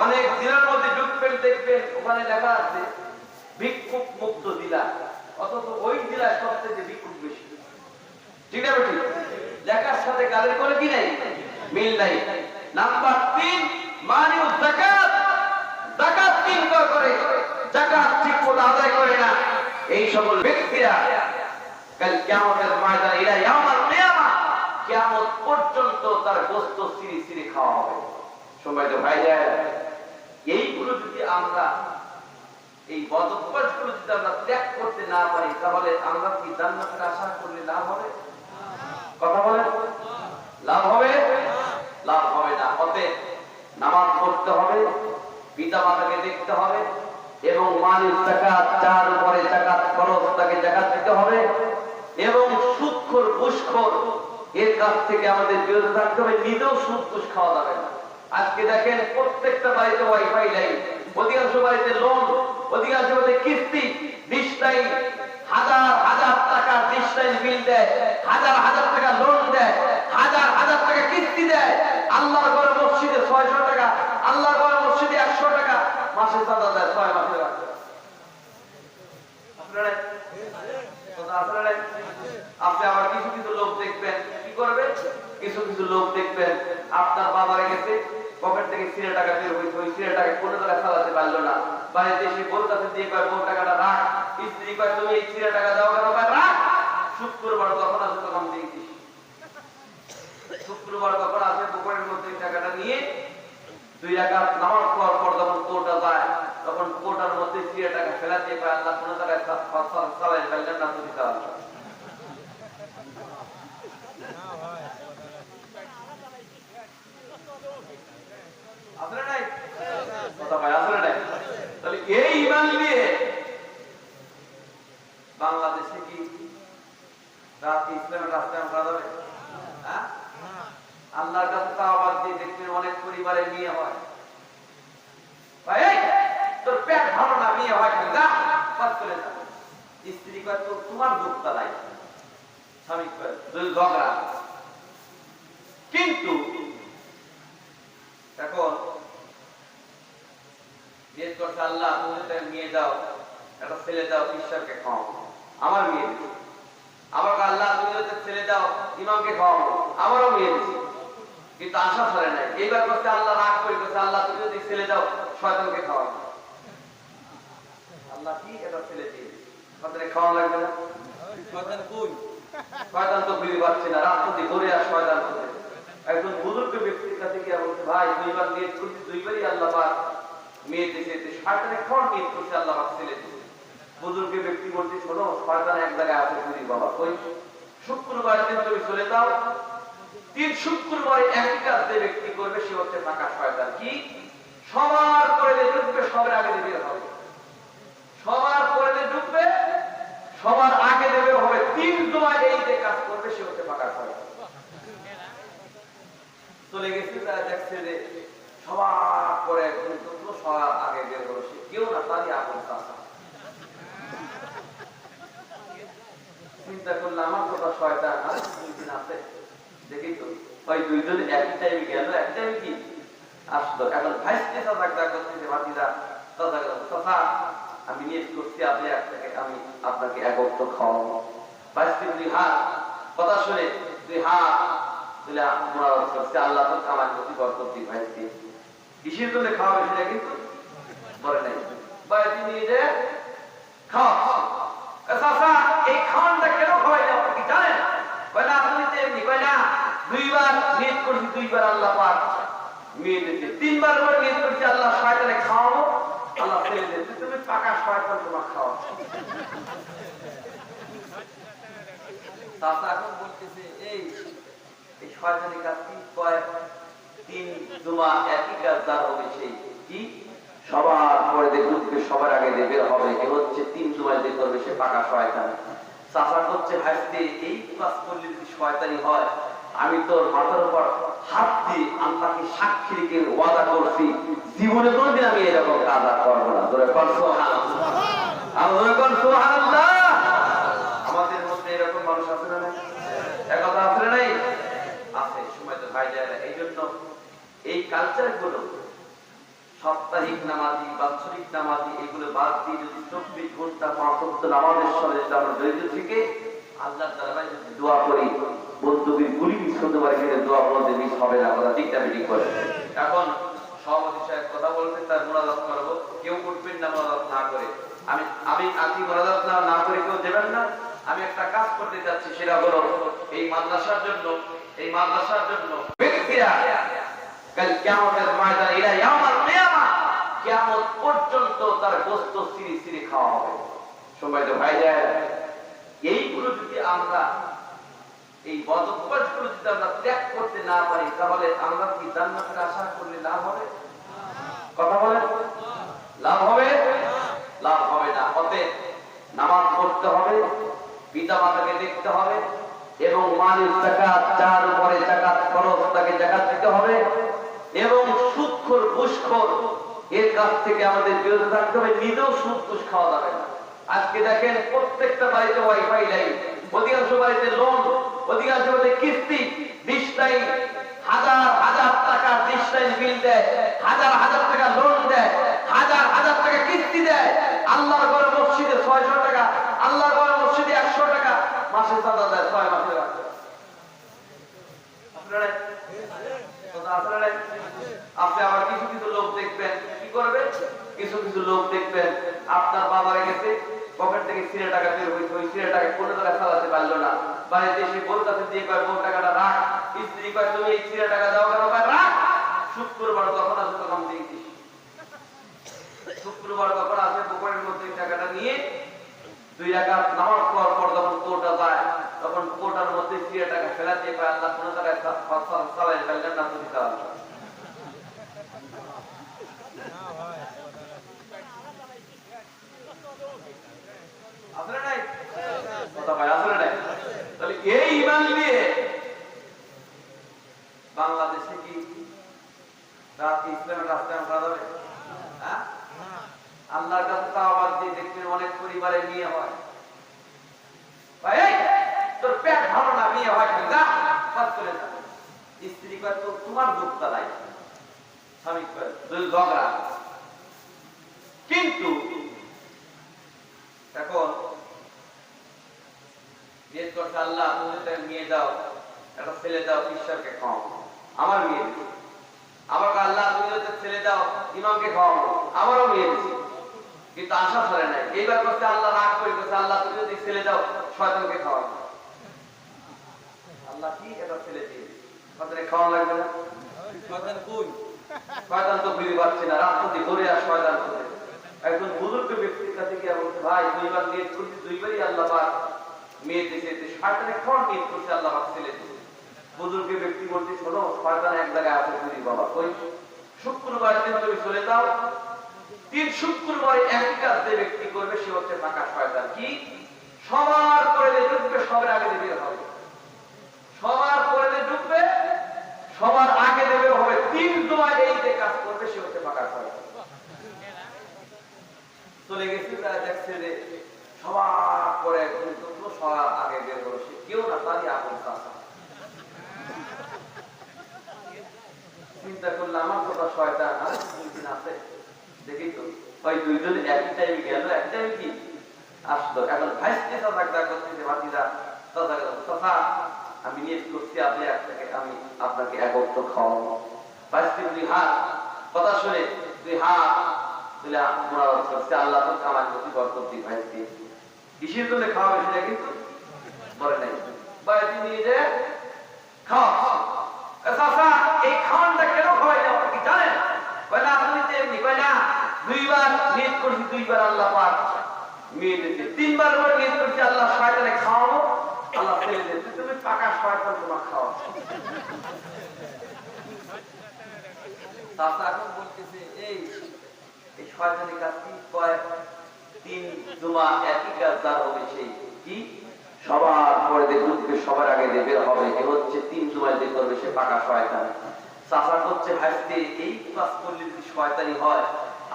অনেক জেলার মধ্যে ঢুকবেন দেখবেন ওখানে লেখা আছে ভিক্ষুক মুক্ত জেলা, অথচ ওই জেলায় সবচেয়ে ভিক্ষুক বেশি। ঠিক না ঠিক? লেখার সাথে কালের করে কি নাই? মিল নাই। নাম্বার 3, মানিউ যাকাত। যাকাত ইনকার করে, যাকাত ঠিকমতো আদায় করে না। এই সকল ব্যক্তিরা কাল কিয়ামতের ময়দানে ইলা ইয়াউমাল কিয়ামা, কিয়ামত পর্যন্ত তার গোশত সিরি সিরি খাওয়া হবে। সম্মানিত ভাইরা, এইগুলো যদি আমরা, এই বদঅভ্যাসগুলো যদি আমরা ত্যাগ করতে না পারি তাহলে আমরা কি জান্নাতের আশা করলে লাভ হবে? কথা বলেন, লাভ হবে? লাভ হবে না। অতএব নামাজ পড়তে হবে, পিতা মাতাকে দেখতে হবে, এবং মানিউ যাকাত, যার উপরে যাকাত ফরজ তাকে যাকাত দিতে হবে, এবং সুদখোর ঘুষখোর এর কাছ থেকে আমাদের বিরত থাকতে হবে। নিজেও সুদ ঘুষ খাওয়া যাবে না। আজকে দেখেন প্রত্যেকটা বাড়িতে ওয়াইফাই লাইন, অধিকাংশ বাড়িতে লোন, অধিকাংশ বাড়িতে কিস্তি, ডিশ লাইন, হাজার হাজার টাকা ডিশ লাইন বিল দেয়, হাজার হাজার টাকা লোন দেয়, হাজার হাজার টাকা কিস্তি দেয়। আল্লাহর ঘরে মসজিদে 600 টাকা, আল্লাহর ঘরে মসজিদে 100 টাকা মাসে চাঁদা দেয়, 6 মাসে রাখতে। আপনি আবার কিছু কিছু লোক দেখবেন কি করবে, কিছু কিছু লোক দেখবেন আপনার বাবারে গেছে, পকেট থেকে ছিঁড়ে টাকা বের হয়েছে, ওই ছিঁড়ে টাকা কোনো টাকা চালাতে পারলো না, বাড়িতে এসে বোর কাছে দিয়ে কয় বোর টাকাটা রাখ, স্ত্রী কয় তুমি এই ছিঁড়ে টাকা দাও কেন, রাখ, শুক্রবার যখন আসে তখন দিয়েছিস। শুক্রবার যখন আসে পকেটের মধ্যে টাকাটা নিয়ে 2 রাকাত নামাজ পড়ার পর যখন কোটা যায়, তখন কোটার মধ্যে ছিঁড়ে টাকা ফেলা দিয়ে কয় আল্লাহ কোনো টাকা চালাই ফেললেন না, তুমি চালান। আসলে নাই কথা ভাই, আসলে নাই। তাহলে এই ঈমান নিয়ে বাংলাদেশে কি রাত ইসলামের রাস্তায় করা যাবে? হ্যাঁ, আল্লাহর কাছে তাওবাদ দিয়ে দেখবেন অনেক পরিবারে বিয়ে হয়, ভাই তোর পেট ভালো না, বিয়ে হয় না, বাস করে যা। স্ত্রী কয় তো তোমার দুঃখটা নাই, স্বামী কয় ঝগড়া। কিন্তু এখন নিয়ত করছে আল্লাহ তুমি তাকে নিয়ে যাও, একটা ছেলে দাও, ঈশ্বরকে খাওয়াও, আমার মেয়ে দিচ্ছি। আমার আল্লাহ তুমি যদি ছেলে দাও, ইমামকে খাওয়াবো, আমারও মেয়ে দিচ্ছি। কিন্তু আশা ধরে নাই। এইবার করছে আল্লাহ রাগ করে করছে আল্লাহ তুমি যদি ছেলে দাও, শয়তানকে খাওয়াবো। আল্লাহ কি এটা ছেলে দিয়ে শয়তানকে খাওয়া লাগবে না? শয়তান কই? শয়তান তো বুঝতে পারছে না, রাস্তা দিয়ে ঘুরে আর শয়তান একজন বুজুর্গ ব্যক্তি কাছে গিয়ে বলছে ভাই দুইবার নিয়ত করছি, দুইবারই আল্লাহ পাক মেয়ে দিয়েছে, শয়তানে কোন নিয়ত করছে আল্লাহ পাক ছেলে দিয়েছে। বুজুর্গ ব্যক্তি বলছে শোনো শয়তান এক জায়গায় আছে তুমি বাবা, ওই শুক্রবার দিন তুমি চলে যাও, 3 শুক্রবারে একই কাজ যে ব্যক্তি করবে সে হচ্ছে ফাঁকা শয়তান। কি সবার করে ঢুকবে, সবার আগে বের হবে, সবার করে ঢুকবে, সবার আগে বের হবে, 3 জুমায় এই যে কাজ করবে সে হচ্ছে ফাঁকা শয়তান। চলে গেছে, তারা দেখছে যে সবার করে সবার আগে বের হলো, সে কেউ না তারই আপন চাচা। চিন্তা করলে আমার কথা শয়তান আর 2 দিন আছে, দেখি তো ওই দুইজনে একই টাইমে গেল, এক টাইমে কি আসলো। এখন ভাইসতে চাচা ডাক করতেছে, ভাতিরা চাচা চাচা আমি নিয়ত করছি আপনি আমি আপনাকে এক অক্ত খাওয়াবো। ভাইসতে তুই হাত কথা শুনে তুই হাত তুলে মুনাজাত করছে, আল্লাহ তো আমার প্রতি বরকত দিই। ভাইসতে কিসের জন্য খাওয়াবে সেটা কিন্তু বলে নাই, বাইরে নিয়ে যে খাওয়া চাচা এই খাওয়ানটা কেন খাওয়াই না আপনি কি জানেন? কয় না আপনি তো এমনি, কয় না দুইবার নিয়ত করছি, দুইবার আল্লাহ পাক মেয়ে দিতে, 3 বার করে নিয়ত করছি আল্লাহ শয়তানে খাওয়াবো, আল্লাহ ছেড়ে দিতে, তুমি পাকা শয়তান তোমার খাওয়া। চাচা এখন বলতেছে এই শয়তানি কাজ কি? কয় 3 জুমা একই কাজ যার হবে সেই কি সবার পরে ঢুকবে, সবার আগে বের হবে, এ হচ্ছে 3 জুমায় যে করবে সে পাকা শয়তান। চাচা হচ্ছে হাসতে, এই কাজ করলে যদি শয়তানি হয় আমি তোর মাথার উপর হাত দিয়ে আল্লাহকে সাক্ষী রেখে ওয়াদা করছি জীবনে কোনোদিন আমি এরকম কাজ আর করবো না। ধরে কর সুবহানাল্লাহ, আমরা কর সুবহানাল্লাহ। আমাদের মধ্যে এরকম মানুষ আছে না? একথা আছে না? নাই আছে সময় তো ভাই যায় না। এই জন্য এই কালচার গুলো সাপ্তাহিক নামাজি, বাৎসরিক নামাজি এগুলো বাদ দিয়ে যদি 24 ঘন্টা 5 ওয়াক্ত নামাজের সঙ্গে যদি আমরা জড়িত থেকে আল্লাহর দরবারে যদি দোয়া করি, বন্ধুকে গুলি মিস করতে পারি, কিন্তু দোয়া বলতে মিস হবে না। কথা ঠিকটা মিটিং করে। এখন সভাপতি সাহেব কথা বলতে তার মুনাজাত করব, কেউ উঠবেন না মুনাজাত না করে। আমি আপনি মুনাজাত না করে কেউ দেবেন না। আমি একটা কাজ করতে যাচ্ছি, সেটা হলো এই মাদ্রাসার জন্য ব্যক্তিরা কাল কিয়ামতের ময়দানে ইলা ইয়াউমাল কিয়ামা, কিয়ামত পর্যন্ত তার গোশত সিরি সিরি খাওয়া হবে। সম্মানিত ভাইজান, এইগুলো যদি আমরা এই বদ অভ্যাসগুলো যদি আমরা ত্যাগ করতে না পারি তাহলে আমরা কি জান্নাতের আশা করলে লাভ হবে? কথা বলেন, লাভ হবে? লাভ হবে না। অতএব নামাজ পড়তে হবে, পিতা মাতাকে দেখতে হবে, এবং মালের যাকাত যার উপরে যাকাত খরচ তাকে যাকাত দিতে হবে, এবং সুদখোর ঘুষখোর এর কাছ থেকে আমাদের বিরত থাকতে হবে। নিজেও সুদ ঘুষ খাওয়া যাবে না। আজকে দেখেন প্রত্যেকটা বাড়িতে ওয়াইফাই লাইন, অধিকাংশ বাড়িতে লোন, অধিকাংশ বাড়িতে কিস্তি, ডিশ লাইন, হাজার হাজার টাকা ডিশ লাইন বিল দেয়, হাজার হাজার টাকা লোন দেয়, হাজার হাজার টাকা কিস্তি দেয়। আল্লাহর ঘরে মসজিদে 600 টাকা, আল্লাহর ঘরে মসজিদে 100 টাকা মাসে চাঁদা দেয়, 6 মাসে রাখে। আপনি আবার কিছু কিছু লোক দেখবেন কি করবে, কিছু কিছু লোক দেখবেন আপনার বাবারে গেছে, পকেট থেকে ছিঁড়ে টাকা বের হয়েছে, ওই ছিঁড়ে টাকা কোনো টাকা চালাতে পারলো না, বাড়িতে এসে বউর কাছে দিয়ে কয় বউ টাকাটা রাখ, স্ত্রী কয় তুমি এই ছিঁড়ে টাকা দাও কেন, কয় রাখ, শুক্রবার কখন আছে তখন দিয়েছিস, শুক্রবার কখন আছে পকেটের মধ্যে টাকাটা নিয়ে 2 রাকাত নামাজ পড়ার পর যখন কোটা যায় তখন কোটার মধ্যে ছিঁড়ে টাকা ফেলা দিয়ে কয় আল্লাহ কোনো টাকা চালাই ফেললেন না, তুমি চালান। আসলে নাই কথা ভাই, আসলে নাই। তাহলে এই ঈমান নিয়ে বাংলাদেশে কি ইসলামের রাস্তায় আমরা যাবে? হ্যাঁ, আল্লাহর কাছে তাওবা দিয়ে দেখবেন অনেক পরিবারে বিয়ে হয়, ভাই তোর পেট ভালো না, বিয়ে হয় না, বাস চলে যা। স্ত্রী কয় তো তোমার যোগ্যতা নাই, স্বামী কয় দুই ঝগড়া। কিন্তু এখন নিয়ত করছে আল্লাহ তুমি তো নিয়ে যাও, একটা ছেলে দাও, ঈশ্বরকে খাও, আমার মেয়ে দিচ্ছি। আমার আল্লাহ তুমি তো ছেলে দাও, ইমামকে খাওয়াবো, আমারও মেয়ে দিচ্ছি। কিন্তু আশা ছাড়ে নাই, এইবার করছে আল্লাহ রাগ করে করছে আল্লাহ তুমি যদি ছেলে দাও, শয়তানকে খাওয়াবো। আল্লাহ কি এটা ছেলে দিয়ে তাদের খাওয়ানো লাগবে না? শয়তান কই? শয়তান তো ফিরে পাচ্ছে না, রাস্তাতে ঘুরে আর শয়তান করে। একজন বুজুর্গ ব্যক্তির কাছে গিয়ে বলছে, ভাই দুইবার নিয়ত করছি, দুইবারই আল্লাহ পাক মেয়ে দিয়েছে, শয়তানে কোন নিয়ত করছে আল্লাহ পাক ছেলে দিয়েছে। বুজুর্গ ব্যক্তি বলছে, শোনো শয়তান এক জায়গায় আছে ফিরি বাবা, কই? শুক্রবার দিন তুমি চলে যাও, 3 শুক্রবারে একই কাজ যে ব্যক্তি করবে সে হচ্ছে ফাঁকা শয়তান। কি? সবার করে ঢুকবে, সবার আগে বের হবে। সবার করে ঢুকবে, সবার আগে বের হবে। 3 জুমায় এই যে কাজ করবে সে হচ্ছে ফাঁকা শয়তান। চলে গেছি, তারা দেখছে যে সবার করে ঢুকলো, সবার আগে বের হলো, সে কেউ না, তারই আপন চাচা। চিন্তা করলে আমার কথা শয়তান আর দুইদিন আছে, দেখি তো ওই দুইজন এক টাইমে গেল, এক টাইমে কি আসলো। এখন ভাইসকে চাচা করতেছে, ভাতিজা চাচা চাচা আমি নিয়ত করছি আপনি আমি আপনাকে এক অক্ত খাওয়াবো। ভাইসকে 2 হাত কথা শুনে 2 হাত তুলে মুনাজাত করছে, আল্লাহ তো আমার প্রতি বরকত দিক। ভাইসকে কিসের জন্য খাওয়াবে সেটা কিন্তু বলে নাই, বাড়িতে নিয়ে যে খাওয়া। চাচা এই খাওয়ানটা কেন খাওয়াই না কি জানেন? কয় না আপনি তো এমনি, কয় না 2বার নিয়ত করছি, 2বার আল্লাহ পাক মেয়ে দিয়েছে, 3বার করে নিয়ত করছি আল্লাহ শয়তানে খাওয়াবো, আল্লাহ ছেড়ে দিয়েছে, তুমি পাকা শয়তান তোমার খাওয়া। চাচা এখন বলতেছে এই শয়তানি কাজ কি? কয় 3 জুমা একই কাজ যার হবে সেই কি সবার পরে ঢুকবে, সবার আগে বের হবে, এ হচ্ছে 3 জুমায় যে করবে সে পাকা শয়তান। চাচা হচ্ছে ভাইস্তে এই কাজ করলে যদি শয়তানি হয়,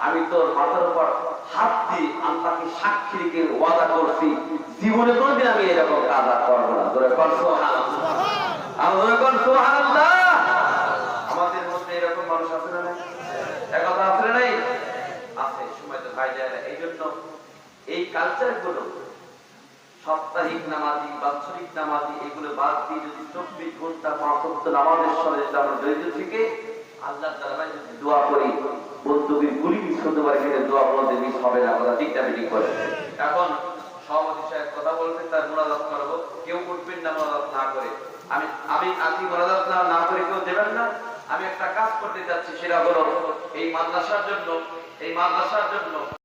আমি তোর মাথার উপর হাত দিয়ে আল্লাহকে সাক্ষী রেখে ওয়াদা করছি জীবনে কোনদিন আমি এরকম কাজ আর করবো না। ধরে কর সুবহানাল্লাহ, আমরা কর সুবহানাল্লাহ। আমাদের মধ্যে এরকম মানুষ আছে না? একথা আছে না? নাই আছে সময় তো ভাই যায়। এই জন্য এই কালচার গুলো সাপ্তাহিক নামাজি, বাৎসরিক নামাজি এগুলো বাদ দিয়ে যদি 24 ঘন্টা 5 ওয়াক্ত নামাজের সঙ্গে যদি আমরা জড়িত থেকে আল্লাহর দরবারে যদি দোয়া করি, বন্ধুদের গুলি মিস হতে পারে, কিন্তু দোয়া বলতে মিস হবে না। কথা ঠিকটা ঠিক করে। এখন সভাপতি সাহেব কথা বলবেন, তার মুনাজাত করবো, কেউ উঠবেন না মুনাজাত না করে। আমি মুনাজাত না করে কেউ দেবেন না। আমি একটা কাজ করতে যাচ্ছি, সেটা হলো এই মাদ্রাসার জন্য